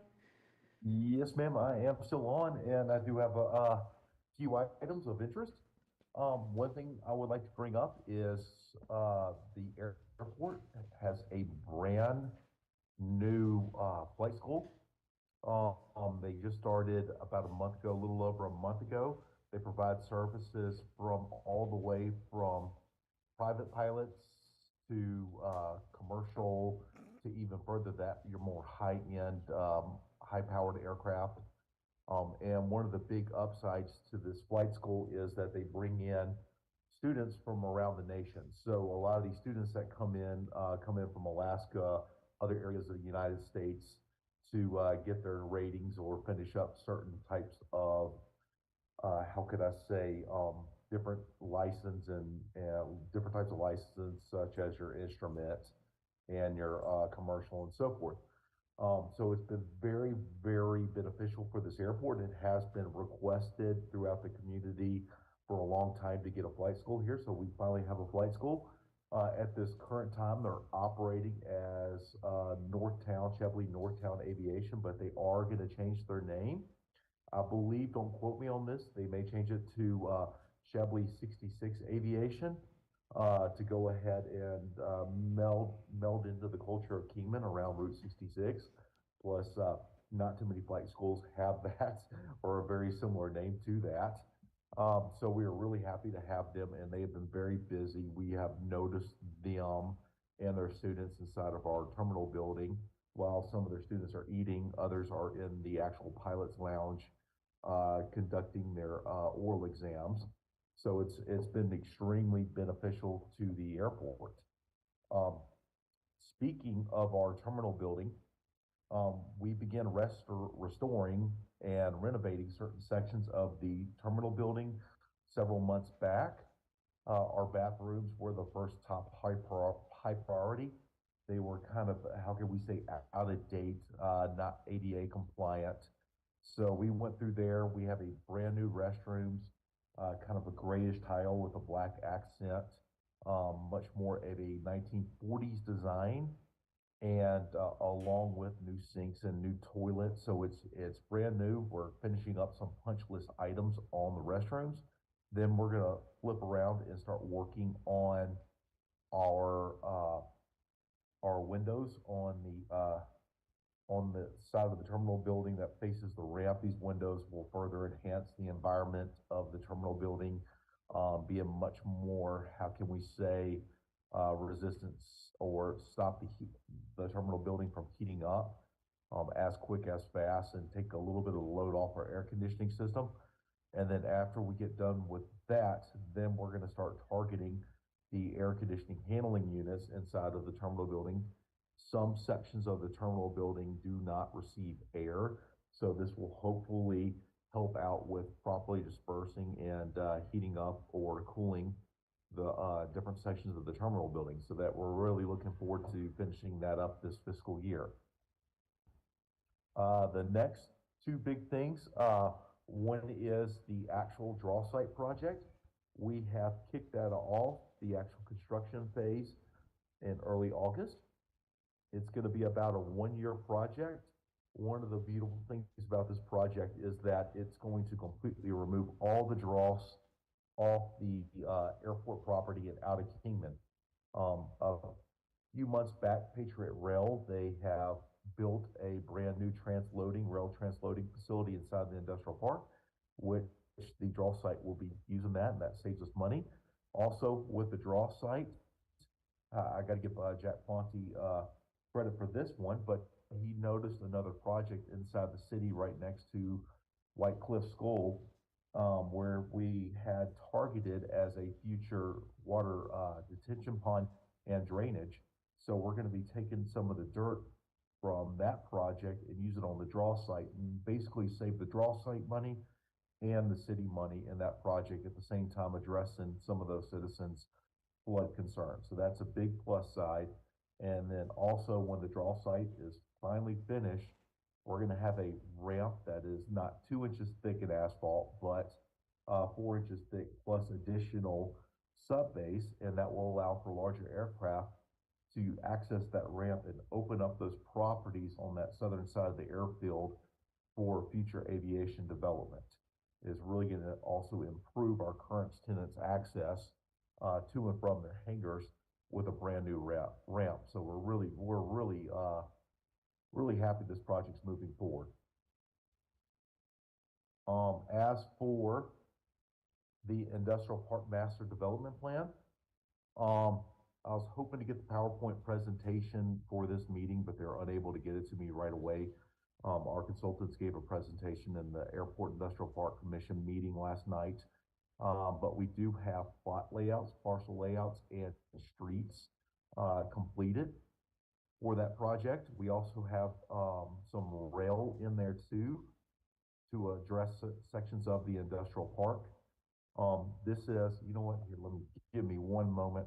Yes, ma'am, I am still on, and I do have a few items of interest. One thing I would like to bring up is the airport has a brand new flight school. They just started about a month ago, a little over a month ago. They provide services from all the way from private pilots to commercial to even further that your more high-end, high-powered aircraft. And one of the big upsides to this flight school is that they bring in students from around the nation. So a lot of these students that come in from Alaska, other areas of the United States to get their ratings or finish up certain types of, how could I say, different license and different types of licenses, such as your instrument and your commercial and so forth. So it's been very, very beneficial for this airport. It has been requested throughout the community for a long time to get a flight school here. So we finally have a flight school. At this current time, they're operating as Chebley Northtown Aviation, but they are going to change their name. I believe, don't quote me on this, they may change it to Chebley 66 Aviation to go ahead and meld into the culture of Kingman around Route 66. Plus, not too many flight schools have that or a very similar name to that. So we are really happy to have them, and they have been very busy. We have noticed them and their students inside of our terminal building. While some of their students are eating, others are in the actual pilot's lounge conducting their oral exams. So it's been extremely beneficial to the airport. Speaking of our terminal building, we began restoring and renovating certain sections of the terminal building several months back. Our bathrooms were the first top high priority. They were kind of, how can we say, out of date, not ADA compliant. So we went through there. We have a brand new restrooms, kind of a grayish tile with a black accent. much more of a 1940s design, and along with new sinks and new toilets. So it's brand new. We're finishing up some punch list items on the restrooms. Then we're gonna flip around and start working on our our windows on the side of the terminal building that faces the ramp. These windows will further enhance the environment of the terminal building, be a much more, how can we say, resistance or stop the terminal building from heating up as quick as fast and take a little bit of the load off our air conditioning system. And then after we get done with that, then we're going to start targeting the air conditioning handling units inside of the terminal building. Some sections of the terminal building do not receive air, so this will hopefully help out with properly dispersing and heating up or cooling the different sections of the terminal building. So that we're really looking forward to finishing that up this fiscal year. The next two big things, one is the actual draw site project. We have kicked that off, the actual construction phase, in early August. It's going to be about a 1-year project. One of the beautiful things about this project is that it's going to completely remove all the dross off the airport property and out of Kingman. A few months back, Patriot Rail, they have built a brand new rail transloading facility inside the industrial park, which the draw site will be using that, and that saves us money. Also, with the draw site, I got to give Jack Fonte credit for this one, but he noticed another project inside the city right next to White Cliff School, where we had targeted as a future water detention pond and drainage. So we're going to be taking some of the dirt from that project and use it on the draw site and basically save the draw site money and the city money in that project, at the same time addressing some of those citizens' flood concerns. So that's a big plus side. And then also, when the draw site is finally finished, we're going to have a ramp that is not 2 inches thick in asphalt, but 4 inches thick, plus additional sub base, and that will allow for larger aircraft to access that ramp and open up those properties on that southern side of the airfield for future aviation development. Is really going to also improve our current tenants' access to and from their hangars with a brand new ramp. So really happy this project's moving forward. As for the industrial park master development plan, I was hoping to get the PowerPoint presentation for this meeting, but they're unable to get it to me right away. Our consultants gave a presentation in the Airport Industrial Park Commission meeting last night. But we do have plot layouts, parcel layouts, and streets completed for that project. We also have some rail in there too to address sections of the industrial park. This is, you know what, here, give me one moment.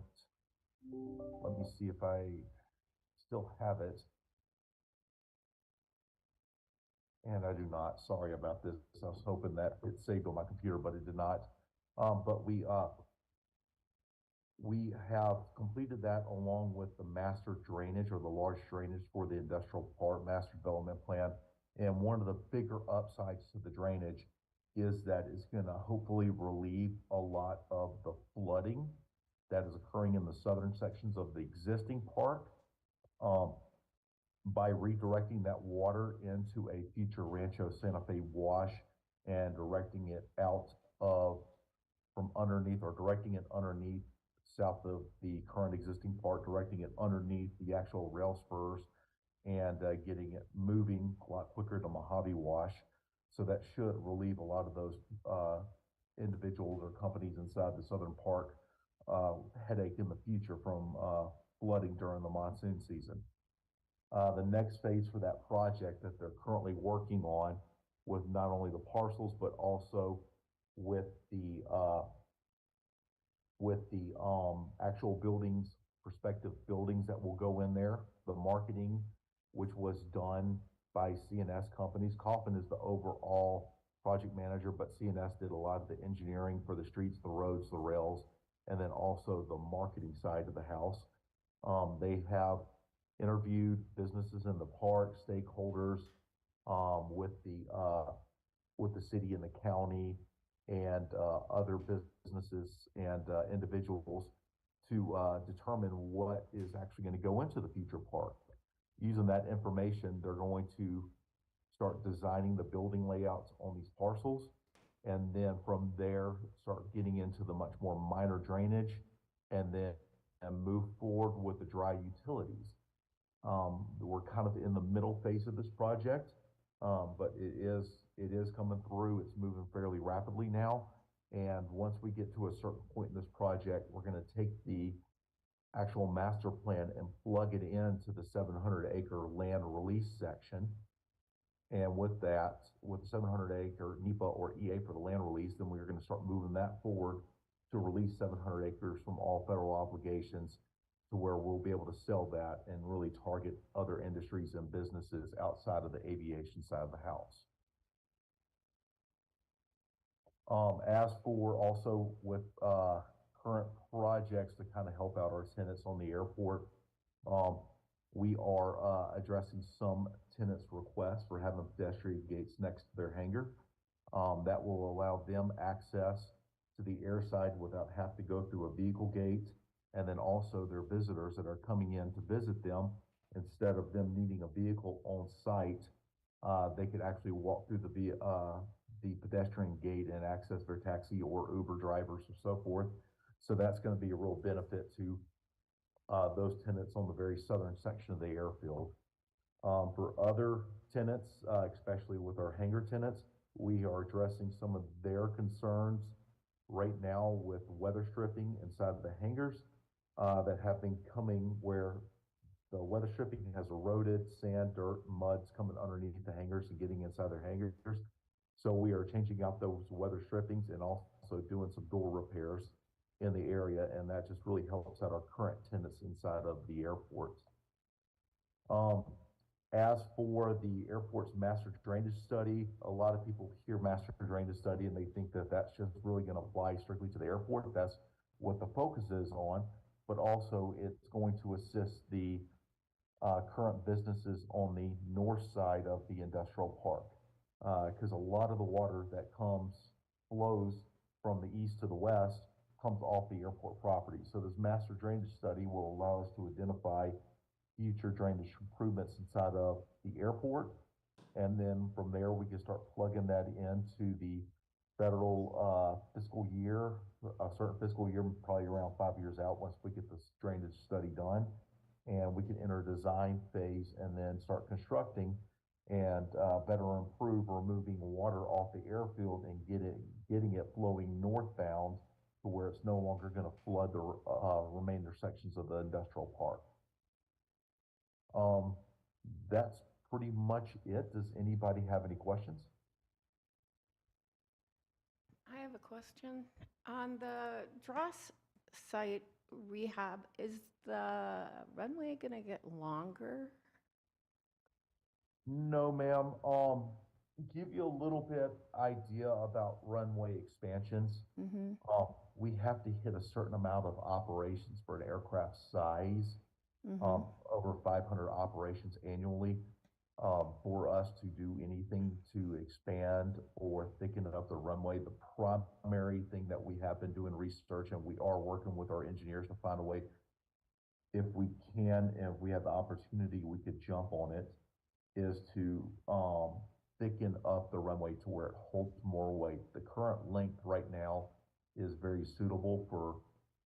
Let me see if I still have it. And I do not. Sorry about this. I was hoping that it saved on my computer, but it did not. But we have completed that along with the master drainage, or the large drainage for the industrial park master development plan. And one of the bigger upsides to the drainage is that it's going to hopefully relieve a lot of the flooding that is occurring in the southern sections of the existing park, by redirecting that water into a future Rancho Santa Fe wash and directing it out of from underneath, or directing it underneath south of the current existing park, directing it underneath the actual rail spurs, and getting it moving a lot quicker to Mojave Wash. So that should relieve a lot of those individuals or companies inside the southern park headache in the future from flooding during the monsoon season. The next phase for that project that they're currently working on, with not only the parcels but also with the actual buildings, prospective buildings that will go in there, the marketing, which was done by CNS companies. Coffin is the overall project manager, but CNS did a lot of the engineering for the streets, the roads, the rails, and then also the marketing side of the house. They have interviewed businesses in the park, stakeholders, with the city and the county and other businesses and individuals to determine what is actually going to go into the future park. Using that information, they're going to start designing the building layouts on these parcels, and then from there, start getting into the much more minor drainage, and then move forward with the dry utilities. We're kind of in the middle phase of this project, but it is coming through. It's moving fairly rapidly now. And once we get to a certain point in this project, we're going to take the actual master plan and plug it into the 700-acre land release section. And with that, with the 700-acre NEPA or EA for the land release, then we're going to start moving that forward to release 700 acres from all federal obligations, to where we'll be able to sell that and really target other industries and businesses outside of the aviation side of the house. As for also with current projects to kind of help out our tenants on the airport, we are addressing some tenants' requests for having pedestrian gates next to their hangar. That will allow them access to the airside without having to go through a vehicle gate. And then also their visitors that are coming in to visit them, instead of them needing a vehicle on site, they could actually walk through the pedestrian gate and access their taxi or Uber drivers or so forth. So that's going to be a real benefit to those tenants on the very southern section of the airfield. For other tenants, especially with our hangar tenants, we are addressing some of their concerns right now with weather stripping inside of the hangars that have been coming, where the weather stripping has eroded, sand, dirt, mud's coming underneath the hangars and getting inside their hangars. So we are changing out those weather strippings and also doing some door repairs in the area, and that just really helps out our current tenants inside of the airport. As for the airport's master drainage study, a lot of people hear master drainage study and they think that that's just really going to apply strictly to the airport. That's what the focus is on, but also it's going to assist the current businesses on the north side of the industrial park, because a lot of the water that flows from the east to the west comes off the airport property. So this master drainage study will allow us to identify future drainage improvements inside of the airport. And then from there, we can start plugging that into the federal fiscal year, a certain fiscal year, probably around 5 years out, once we get this drainage study done. And we can enter design phase and then start constructing and better improve removing water off the airfield and getting it flowing northbound to where it's no longer going to flood the remainder sections of the industrial park. That's pretty much it. Does anybody have any questions? I have a question. On the Dross site rehab, is the runway going to get longer? No, ma'am. Give you a little bit idea about runway expansions. Mm-hmm. We have to hit a certain amount of operations for an aircraft size, over 500 operations annually, for us to do anything to expand or thicken up the runway. The primary thing that we have been doing research, and we are working with our engineers to find a way, if we can, and if we have the opportunity, we could jump on it, is to thicken up the runway to where it holds more weight. The current length right now is very suitable for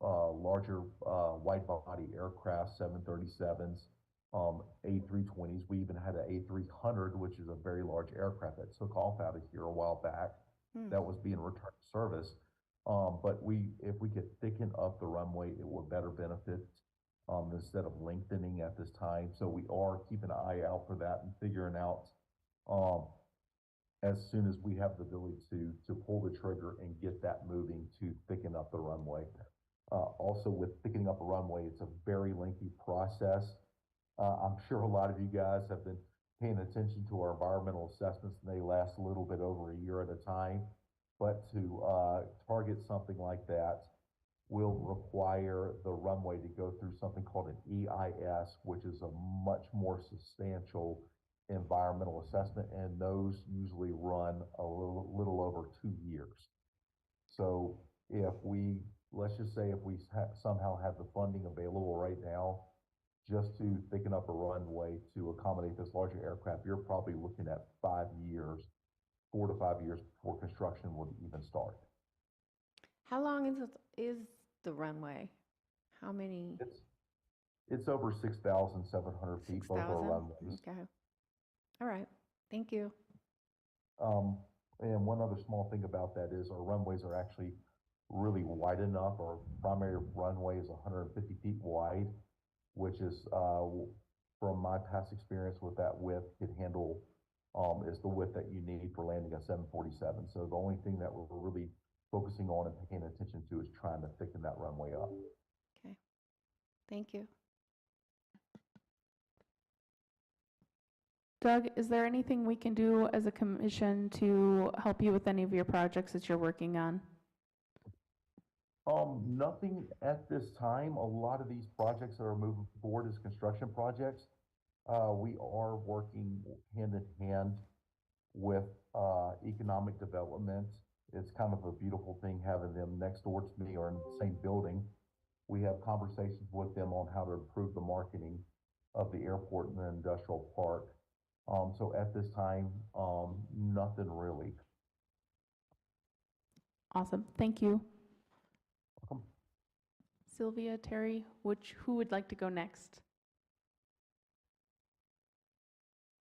larger wide-body aircraft, 737s, A320s. We even had an A300, which is a very large aircraft that took off out of here a while back, that was being returned to service. But if we could thicken up the runway, it would better benefit instead of lengthening at this time. So we are keeping an eye out for that and figuring out as soon as we have the ability to pull the trigger and get that moving to thicken up the runway. Also, with thickening up a runway, it's a very lengthy process. I'm sure a lot of you guys have been paying attention to our environmental assessments, and they last a little bit over a year at a time. But to target something like that, will require the runway to go through something called an EIS, which is a much more substantial environmental assessment, and those usually run a little over 2 years. So if we, let's just say if we somehow have the funding available right now, just to thicken up a runway to accommodate this larger aircraft, you're probably looking at 5 years, 4 to 5 years before construction would even start. How long is the runway? How many? It's over 6,700 feet, both our 6,000? runways. Okay. All right. Thank you. And one other small thing about that is our runways are actually really wide enough. Our primary runway is 150 feet wide, which is, from my past experience with that width, could handle, is the width that you need for landing a 747. So the only thing that we're really focusing on and paying attention to is trying to thicken that runway up. Okay. Thank you. Doug, is there anything we can do as a commission to help you with any of your projects that you're working on? Nothing at this time. A lot of these projects that are moving forward as construction projects, we are working hand in hand with economic development. It's kind of a beautiful thing having them next door to me or in the same building. We have conversations with them on how to improve the marketing of the airport and the industrial park. So at this time, nothing really. Awesome, thank you. Welcome. Sylvia, Terry, who would like to go next?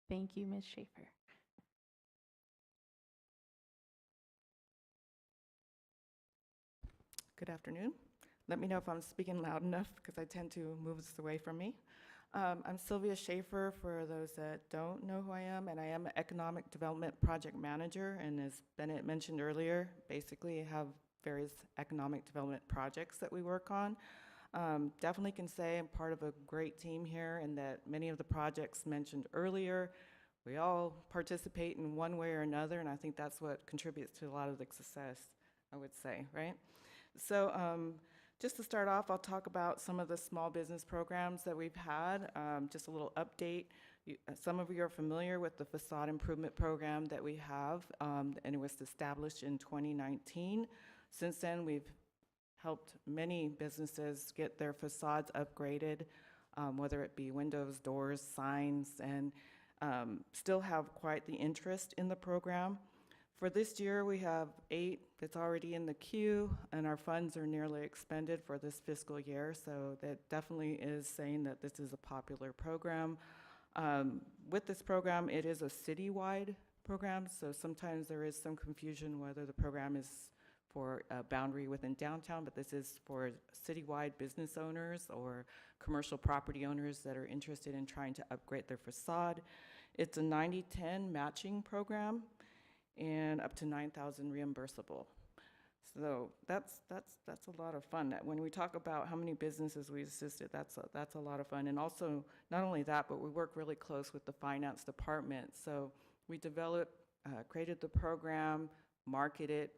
Thank you, Ms. Schaefer. Good afternoon. Let me know if I'm speaking loud enough because I tend to move this away from me. I'm Sylvia Schaefer, for those that don't know who I am, and I am an Economic Development Project Manager, and as Bennett mentioned earlier, basically I have various economic development projects that we work on. Definitely can say I'm part of a great team here, and that many of the projects mentioned earlier, we all participate in one way or another, and I think that's what contributes to a lot of the success, I would say, right? So just to start off, I'll talk about some of the small business programs that we've had. Just a little update. Some of you are familiar with the facade improvement program that we have, and it was established in 2019. Since then, we've helped many businesses get their facades upgraded, whether it be windows, doors, signs, and still have quite the interest in the program. For this year, we have 8 that's already in the queue, and our funds are nearly expended for this fiscal year, so that definitely is saying that this is a popular program. With this program, it is a citywide program, so sometimes there is some confusion whether the program is for a boundary within downtown, but this is for citywide business owners or commercial property owners that are interested in trying to upgrade their facade. It's a 90-10 matching program, and up to $9,000 reimbursable. So that's a lot of fun. When we talk about how many businesses we assisted, that's a lot of fun. And also, not only that, but we work really close with the finance department. So we created the program, marketed,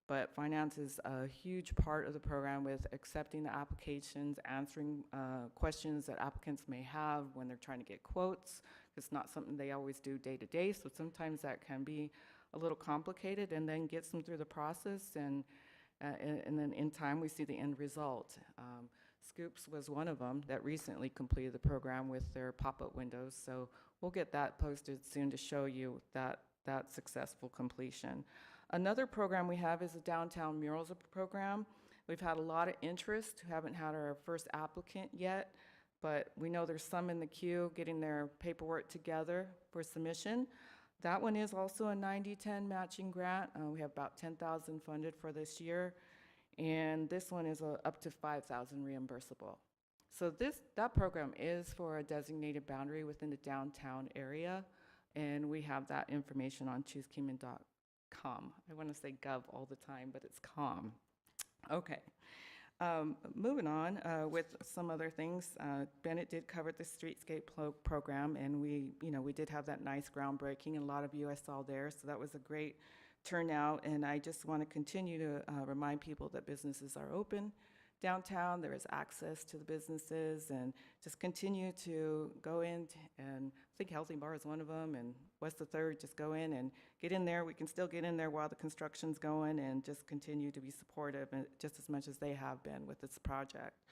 but finance is a huge part of the program with accepting the applications, answering questions that applicants may have when they're trying to get quotes. It's not something they always do day to day, so sometimes that can be a little complicated, and then gets them through the process, and then in time we see the end result. Scoops was one of them that recently completed the program with their pop-up windows, so we'll get that posted soon to show you that successful completion. Another program we have is a downtown murals program. We've had a lot of interest. We haven't had our first applicant yet, but we know there's some in the queue getting their paperwork together for submission. That one is also a 90-10 matching grant. We have about $10,000 funded for this year, and this one is up to $5,000 reimbursable. So that program is for a designated boundary within the downtown area, and we have that information on choosekingman.com. I want to say gov all the time, but it's com. Okay. Moving on with some other things, Bennett did cover the streetscape program, and we did have that nice groundbreaking, and a lot of you I saw there, so that was a great turnout. And I just want to continue to remind people that businesses are open downtown. There is access to the businesses, and just continue to go in and I think Healthy Bar is one of them, and West the Third, just go in and get in there. We can still get in there while the construction's going and just continue to be supportive just as much as they have been with this project.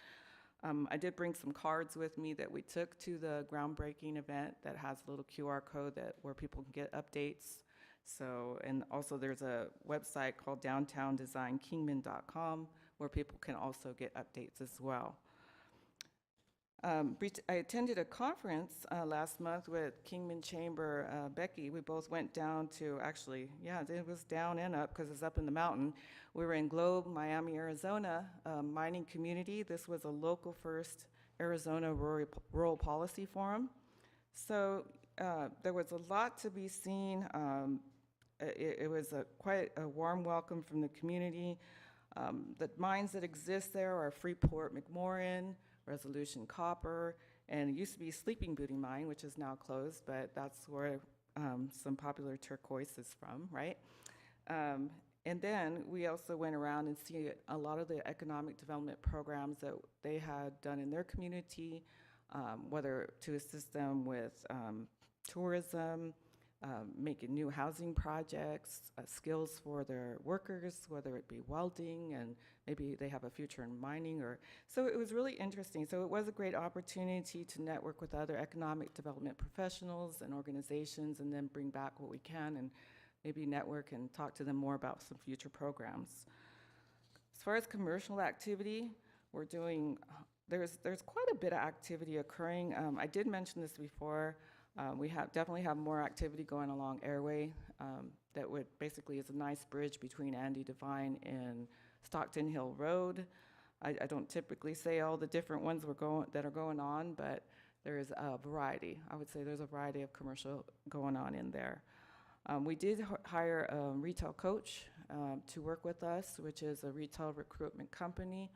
I did bring some cards with me that we took to the groundbreaking event that has a little QR code where people can get updates. So, and also there's a website called downtowndesignKingman.com where people can also get updates as well. I attended a conference last month with Kingman Chamber, Becky. We both went down to, actually, yeah, it was down and up because it's up in the mountain. We were in Globe, Miami, Arizona, mining community. This was a local first Arizona rural policy forum. So there was a lot to be seen. It was quite a warm welcome from the community. The mines that exist there are Freeport McMoran, Resolution Copper, and it used to be Sleeping Beauty Mine, which is now closed, but that's where some popular turquoise is from, right? And then we also went around and see a lot of the economic development programs that they had done in their community, whether to assist them with tourism, making new housing projects, skills for their workers, whether it be welding, and maybe they have a future in mining. So it was really interesting. So it was a great opportunity to network with other economic development professionals and organizations, and then bring back what we can and maybe network and talk to them more about some future programs. As far as commercial activity, we're doing, there's quite a bit of activity occurring. I did mention this before. We definitely have more activity going along Airway that would basically is a nice bridge between Andy Devine and Stockton Hill Road. I don't typically say all the different ones that are going on, but there is a variety. I would say there's a variety of commercial going on in there. We did hire a retail coach to work with us, which is a retail recruitment company.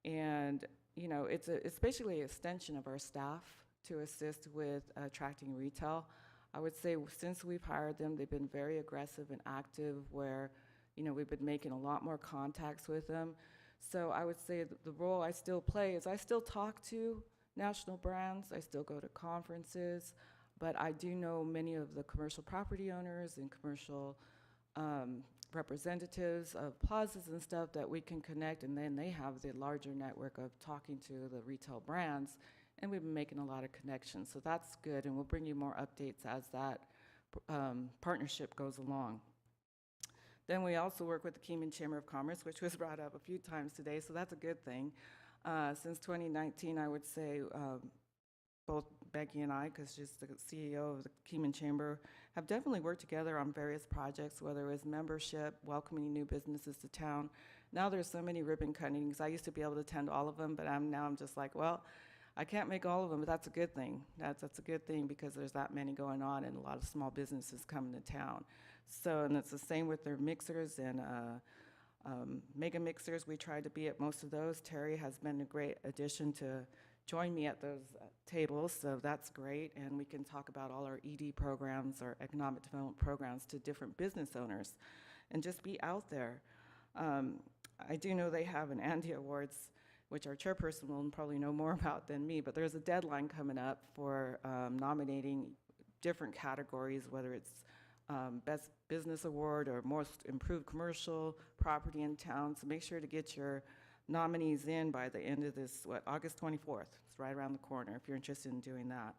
And, you know, it's basically an extension of our staff to assist with attracting retail. I would say since we've hired them, they've been very aggressive and active where, you know, we've been making a lot more contacts with them. So I would say the role I still play is I still talk to national brands, I still go to conferences, but I do know many of the commercial property owners and commercial representatives of plazas and stuff that we can connect, and then they have the larger network of talking to the retail brands. And we've been making a lot of connections, so that's good, and we'll bring you more updates as that partnership goes along. Then we also work with the Kingman Chamber of Commerce, which was brought up a few times today, so that's a good thing. Since 2019, I would say both Becky and I, because she's the CEO of the Kingman Chamber, have definitely worked together on various projects, whether it was membership, welcoming new businesses to town. Now there's so many ribbon cuttings. I used to be able to attend all of them, but now I'm just like, well, I can't make all of them, but that's a good thing. That's a good thing because there's that many going on and a lot of small businesses coming to town. So, and it's the same with their mixers and mega mixers. We tried to be at most of those. Terry has been a great addition to join me at those tables, so that's great. And we can talk about all our ED programs, our economic development programs to different business owners and just be out there. I do know they have an Andy Awards, which our chairperson will probably know more about than me, but there's a deadline coming up for nominating different categories, whether it's Best Business Award or Most Improved Commercial Property in Town. So make sure to get your nominees in by the end of this, August 24th. It's right around the corner if you're interested in doing that.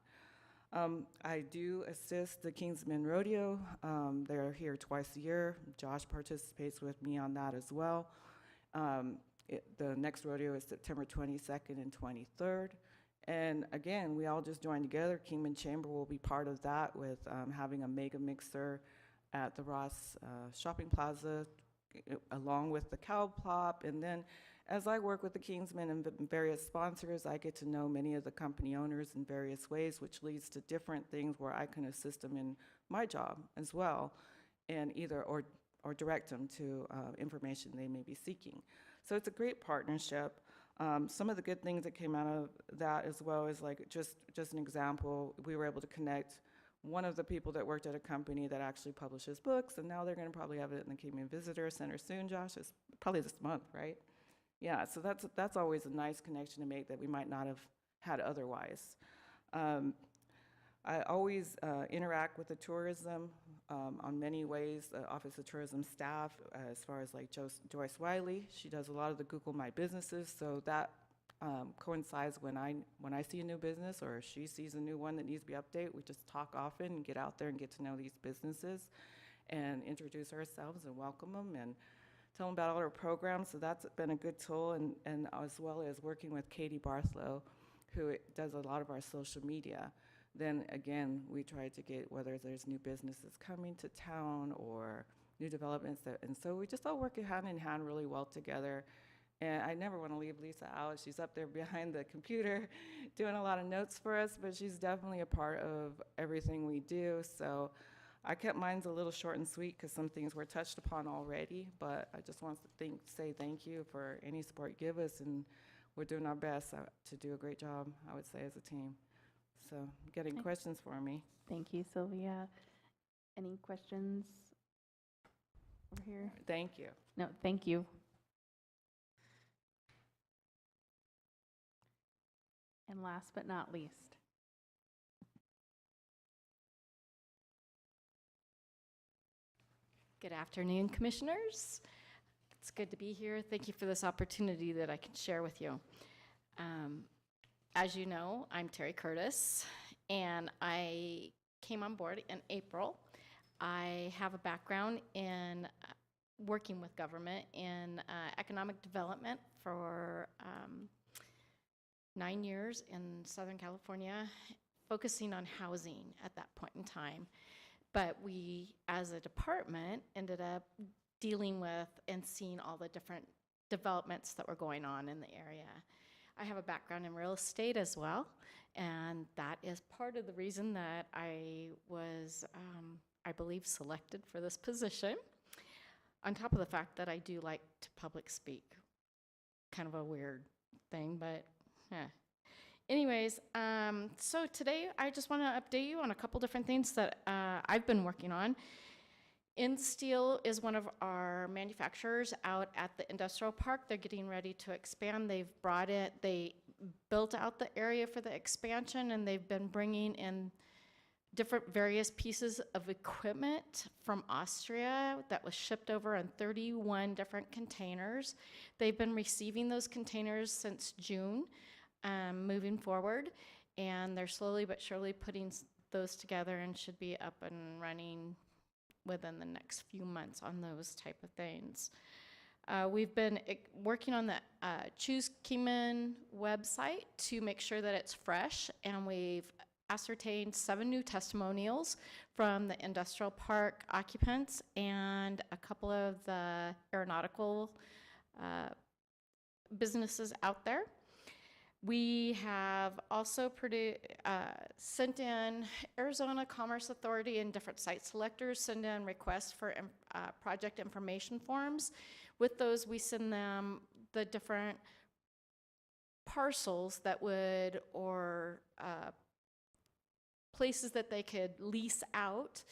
I do assist the Kingsman Rodeo. They're here twice a year. Josh participates with me on that as well. The next rodeo is September 22nd and 23rd. And again, we all just joined together. Kingman Chamber will be part of that with having a mega mixer at the Ross Shopping Plaza, along with the cow plop. And then as I work with the Kingsmen and various sponsors, I get to know many of the company owners in various ways, which leads to different things where I can assist them in my job as well, and either or direct them to information they may be seeking. So it's a great partnership. Some of the good things that came out of that as well is like just an example, we were able to connect one of the people that worked at a company that actually publishes books, and now they're going to probably have it in the Kingman Visitor Center soon, Josh. It's probably this month, right? Yeah, so that's always a nice connection to make that we might not have had otherwise. I always interact with the tourism on many ways, the Office of Tourism staff, as far as like Joyce Wiley. She does a lot of the Google My Businesses, so that coincides when I see a new business or she sees a new one that needs to be updated. We just talk often and get out there and get to know these businesses and introduce ourselves and welcome them and tell them about all our programs. So that's been a good tool, and as well as working with Katie Barthlow, who does a lot of our social media. Then again, we try to get whether there's new businesses coming to town or new developments, and so we just all work hand in hand really well together. And I never want to leave Lisa out. She's up there behind the computer doing a lot of notes for us, but she's definitely a part of everything we do. So I kept mine a little short and sweet because some things were touched upon already, but I just want to say thank you for any support you give us, and we're doing our best to do a great job, I would say, as a team. So, getting Okay. questions for me? Thank you, Sylvia. Any questions over here? Thank you. No, thank you. And last but not least. Good afternoon, Commissioners. It's good to be here. Thank you for this opportunity that I can share with you. As you know, I'm Terry Curtis, and I came on board in April. I have a background in working with government in economic development for 9 years in Southern California, focusing on housing at that point in time. But we, as a department, ended up dealing with and seeing all the different developments that were going on in the area. I have a background in real estate as well, and that is part of the reason that I was, I believe, selected for this position, on top of the fact that I do like to public speak. Kind of a weird thing, but yeah. Anyways, so today I just want to update you on a couple different things that I've been working on. InSteel is one of our manufacturers out at the industrial park. They're getting ready to expand. They built out the area for the expansion, and they've been bringing in different various pieces of equipment from Austria that was shipped over in 31 different containers. They've been receiving those containers since June, moving forward, and they're slowly but surely putting those together and should be up and running within the next few months on those type of things. We've been working on the Choose Kingman website to make sure that it's fresh, and we've ascertained 7 new testimonials from the industrial park occupants and a couple of the aeronautical businesses out there. We have also sent in Arizona Commerce Authority and different site selectors send in requests for project information forms. With those, we send them the different parcels that would, or places that they could lease out,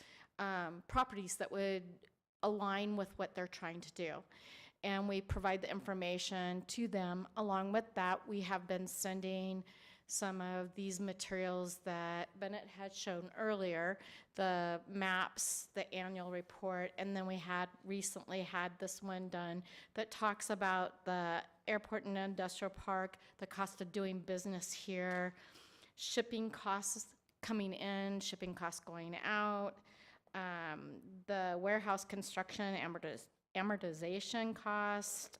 properties that would align with what they're trying to do. And we provide the information to them. Along with that, we have been sending some of these materials that Bennett had shown earlier, the maps, the annual report, and then we had recently had this one done that talks about the airport and industrial park, the cost of doing business here, shipping costs coming in, shipping costs going out, the warehouse construction amortization cost,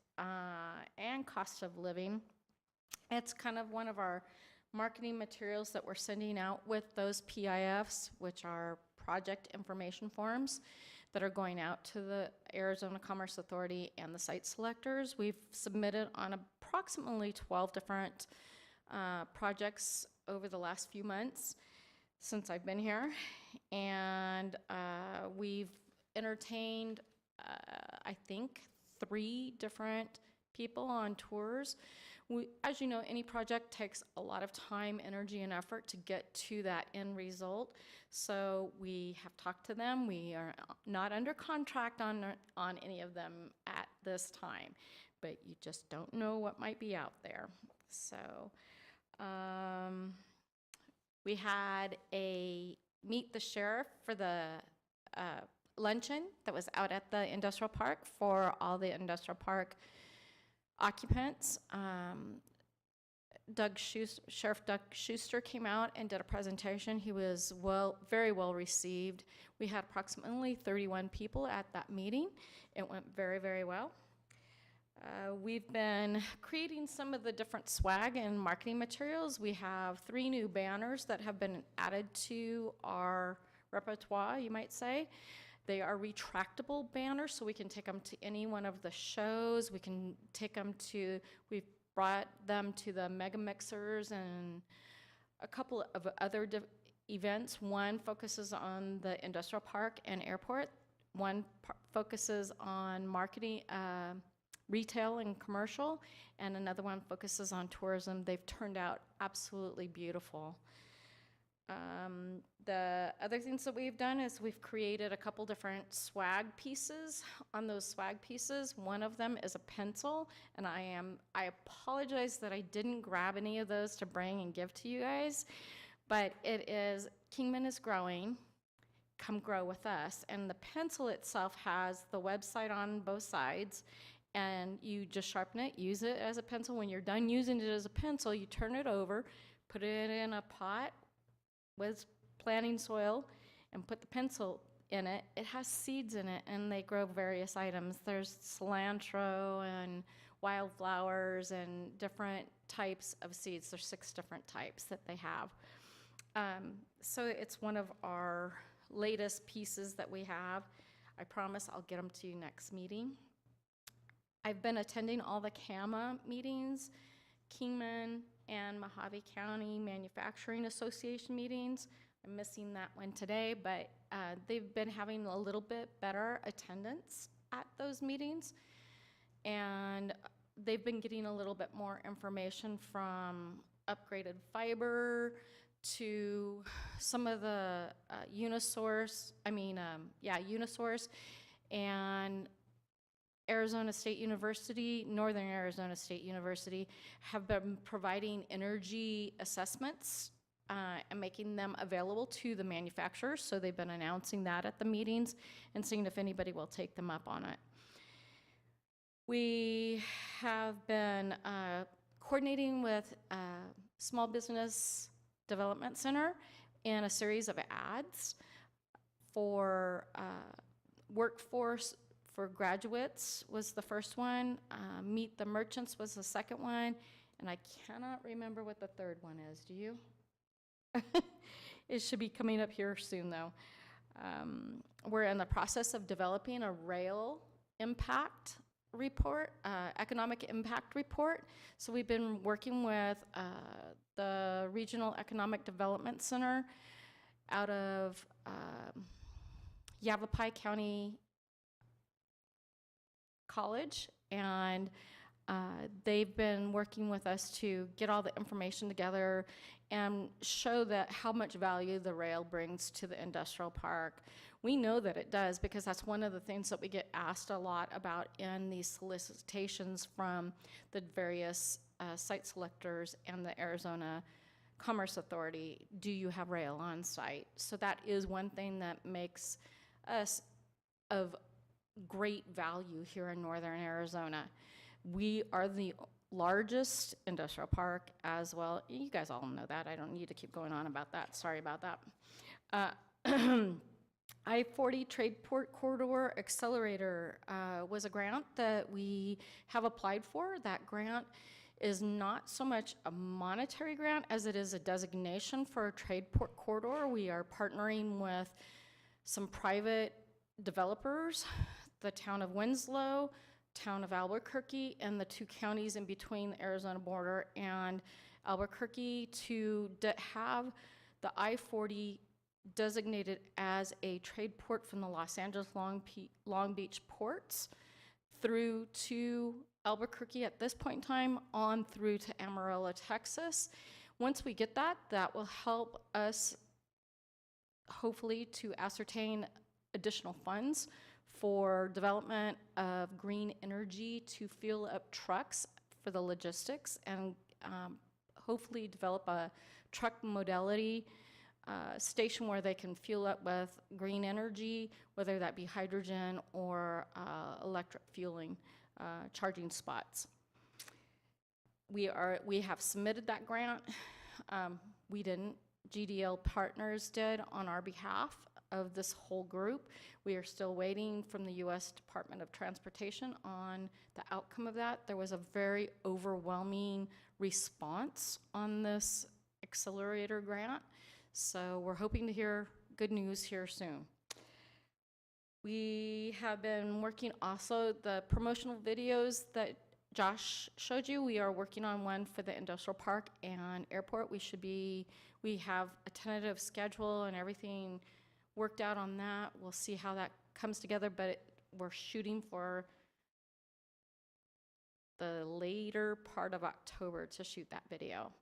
and cost of living. It's kind of one of our marketing materials that we're sending out with those PIFs, which are project information forms that are going out to the Arizona Commerce Authority and the site selectors. We've submitted on approximately 12 different projects over the last few months since I've been here, and we've entertained I think 3 different people on tours. As you know, any project takes a lot of time, energy, and effort to get to that end result. So we have talked to them. We are not under contract on any of them at this time, but you just don't know what might be out there. So we had a meet the sheriff for the luncheon that was out at the industrial park for all the industrial park occupants. Sheriff Doug Schuster came out and did a presentation. He was very well received. We had approximately 31 people at that meeting. It went very, very well. We've been creating some of the different swag and marketing materials. We have 3 new banners that have been added to our repertoire, you might say. They are retractable banners, so we can take them to any one of the shows. We can take them to, we've brought them to the Mega Mixers and a couple of other events. One focuses on the industrial park and airport. One focuses on marketing, retail and commercial, and another one focuses on tourism. They've turned out absolutely beautiful. The other things that we've done is we've created a couple different swag pieces. On those swag pieces, one of them is a pencil, and I apologize that I didn't grab any of those to bring and give to you guys, but it is Kingman is growing, come grow with us. And the pencil itself has the website on both sides, and you just sharpen it, use it as a pencil. When you're done using it as a pencil, you turn it over, put it in a pot with planting soil, and put the pencil in it. It has seeds in it, and they grow various items. There's cilantro and wildflowers and different types of seeds. There's 6 different types that they have. So it's one of our latest pieces that we have. I promise I'll get them to you next meeting. I've been attending all the CAMA meetings, Kingman and Mojave County Manufacturing Association meetings. I'm missing that one today, but they've been having a little bit better attendance at those meetings. And they've been getting a little bit more information from upgraded fiber to some of the Unisource and Arizona State University, Northern Arizona State University have been providing energy assessments and making them available to the manufacturers. So they've been announcing that at the meetings and seeing if anybody will take them up on it. We have been coordinating with Small Business Development Center in a series of ads for workforce for graduates was the first one. Meet the Merchants was the second one. And I cannot remember what the third one is. Do you? It should be coming up here soon, though. We're in the process of developing a rail impact report, economic impact report. So we've been working with the Regional Economic Development Center out of Yavapai County College, and they've been working with us to get all the information together and show that how much value the rail brings to the industrial park. We know that it does because that's one of the things that we get asked a lot about in these solicitations from the various site selectors and the Arizona Commerce Authority. Do you have rail on site? So that is one thing that makes us of great value here in Northern Arizona. We are the largest industrial park as well. You guys all know that. I don't need to keep going on about that. Sorry about that. I-40 Trade Port Corridor Accelerator was a grant that we have applied for. That grant is not so much a monetary grant as it is a designation for a trade port corridor. We are partnering with some private developers, the town of Winslow, town of Albuquerque, and the 2 counties in between the Arizona border and Albuquerque to have the I-40 designated as a trade port from the Los Angeles Long Beach ports through to Albuquerque at this point in time on through to Amarillo, Texas. Once we get that, that will help us hopefully to ascertain additional funds for development of green energy to fuel up trucks for the logistics and hopefully develop a truck modality station where they can fuel up with green energy, whether that be hydrogen or electric fueling, charging spots. We have submitted that grant. We didn't. GDL Partners did on our behalf of this whole group. We are still waiting from the U.S. Department of Transportation on the outcome of that. There was a very overwhelming response on this accelerator grant, so we're hoping to hear good news here soon. We have been working also the promotional videos that Josh showed you. We are working on one for the industrial park and airport. We have a tentative schedule and everything worked out on that. We'll see how that comes together, but we're shooting for the later part of October to shoot that video.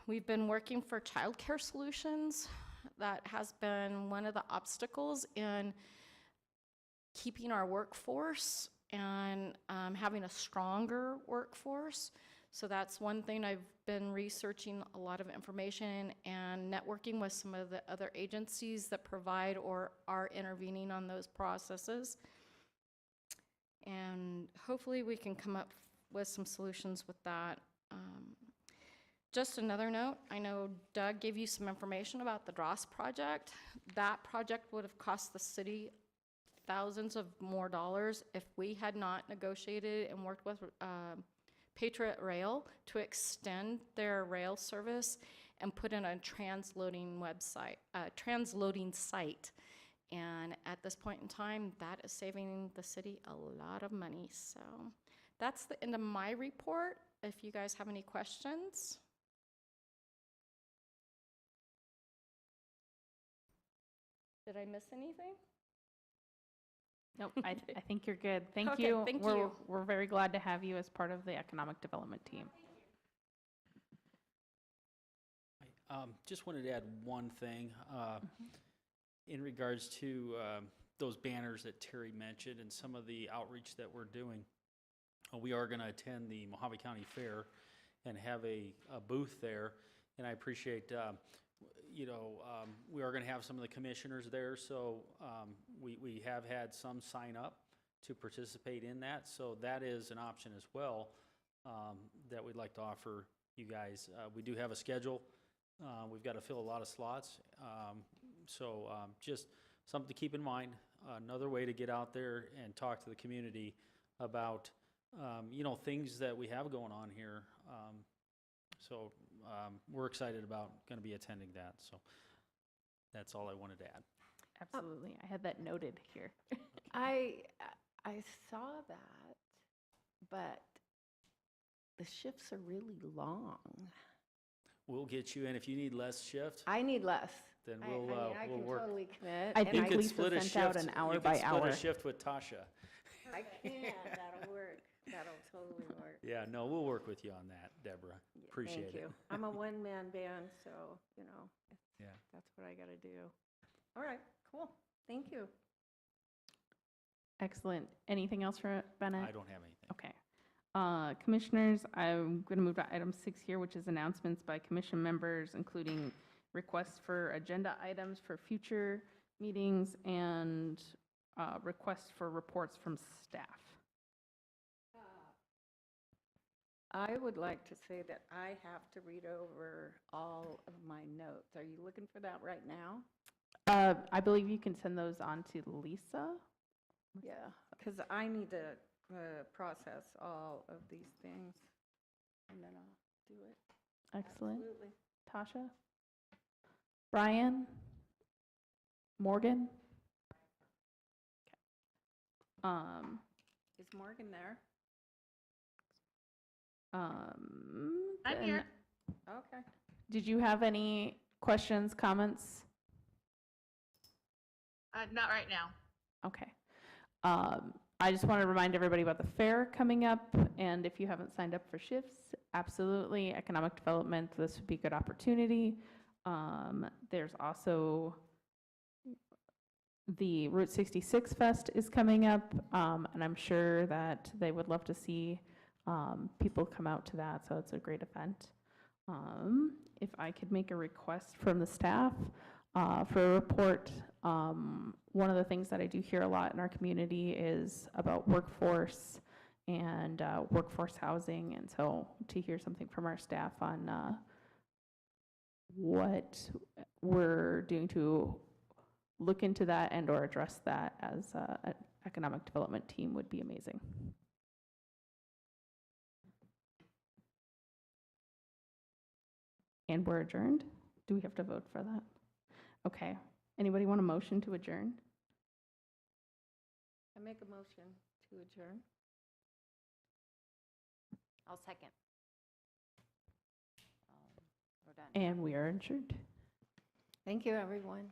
We've been working for childcare solutions. That has been one of the obstacles in keeping our workforce and having a stronger workforce. So that's one thing I've been researching a lot of information and networking with some of the other agencies that provide or are intervening on those processes. And hopefully we can come up with some solutions with that. Just another note, I know Doug gave you some information about the Dross project. That project would have cost the city thousands of more dollars if we had not negotiated and worked with Patriot Rail to extend their rail service and put in a transloading website, transloading site. And at this point in time, that is saving the city a lot of money. So that's the end of my report. If you guys have any questions. Did I miss anything? Nope, I think you're good. Thank Okay, you. thank We're, you. we're very glad to have you as part of the economic development team. Just wanted to add one thing in regards to those banners that Terry mentioned and some of the outreach that we're doing. We are going to attend the Mojave County Fair and have a booth there, and I appreciate we are going to have some of the commissioners there, so we have had some sign up to participate in that, so that is an option as well that we'd like to offer you guys. We do have a schedule. We've got to fill a lot of slots, so just something to keep in mind, another way to get out there and talk to the community about things that we have going on here. So we're excited about going to be attending that. So that's all I wanted to add. Absolutely. I had that noted here. I saw that, but the shifts are really long. We'll get you in. If you need less shift, I need less. then I we'll can work. totally commit. I and think could Lisa split a sent out shift. an hour You by could split hour. a shift with Tasha. I can. That'll work. That'll totally work. Yeah, no, we'll work with you on that, Deborah. Yeah, Appreciate Thank you. it. I'm a one-man band, so, Yeah. that's what I got to do. All right, cool. Thank you. Excellent. Anything else for Bennett? I don't have anything. Okay. Commissioners, I'm going to move to item 6 here, which is announcements by commission members, including requests for agenda items for future meetings and requests for reports from staff. I would like to say that I have to read over all of my notes. Are you looking for that right now? I believe you can send those on to Lisa. Yeah, because I need to process all of these things, and then I'll do it. Excellent. Absolutely. Tasha? Brian? Morgan? Is Morgan there? I'm here. Okay. Did you have any questions, comments? Not right now. Okay. I just want to remind everybody about the fair coming up, and if you haven't signed up for shifts, absolutely, economic development, this would be a good opportunity. There's also The Route 66 Fest is coming up, and I'm sure that they would love to see people come out to that, so it's a great event. If I could make a request from the staff for a report, one of the things that I do hear a lot in our community is about workforce and workforce housing, and so to hear something from our staff on what we're doing to look into that and or address that as an economic development team would be amazing. And we're adjourned? Do we have to vote for that? Okay. Anybody want a motion to adjourn? I make a motion to adjourn. I'll second. We're done. And we are adjourned. Thank you, everyone.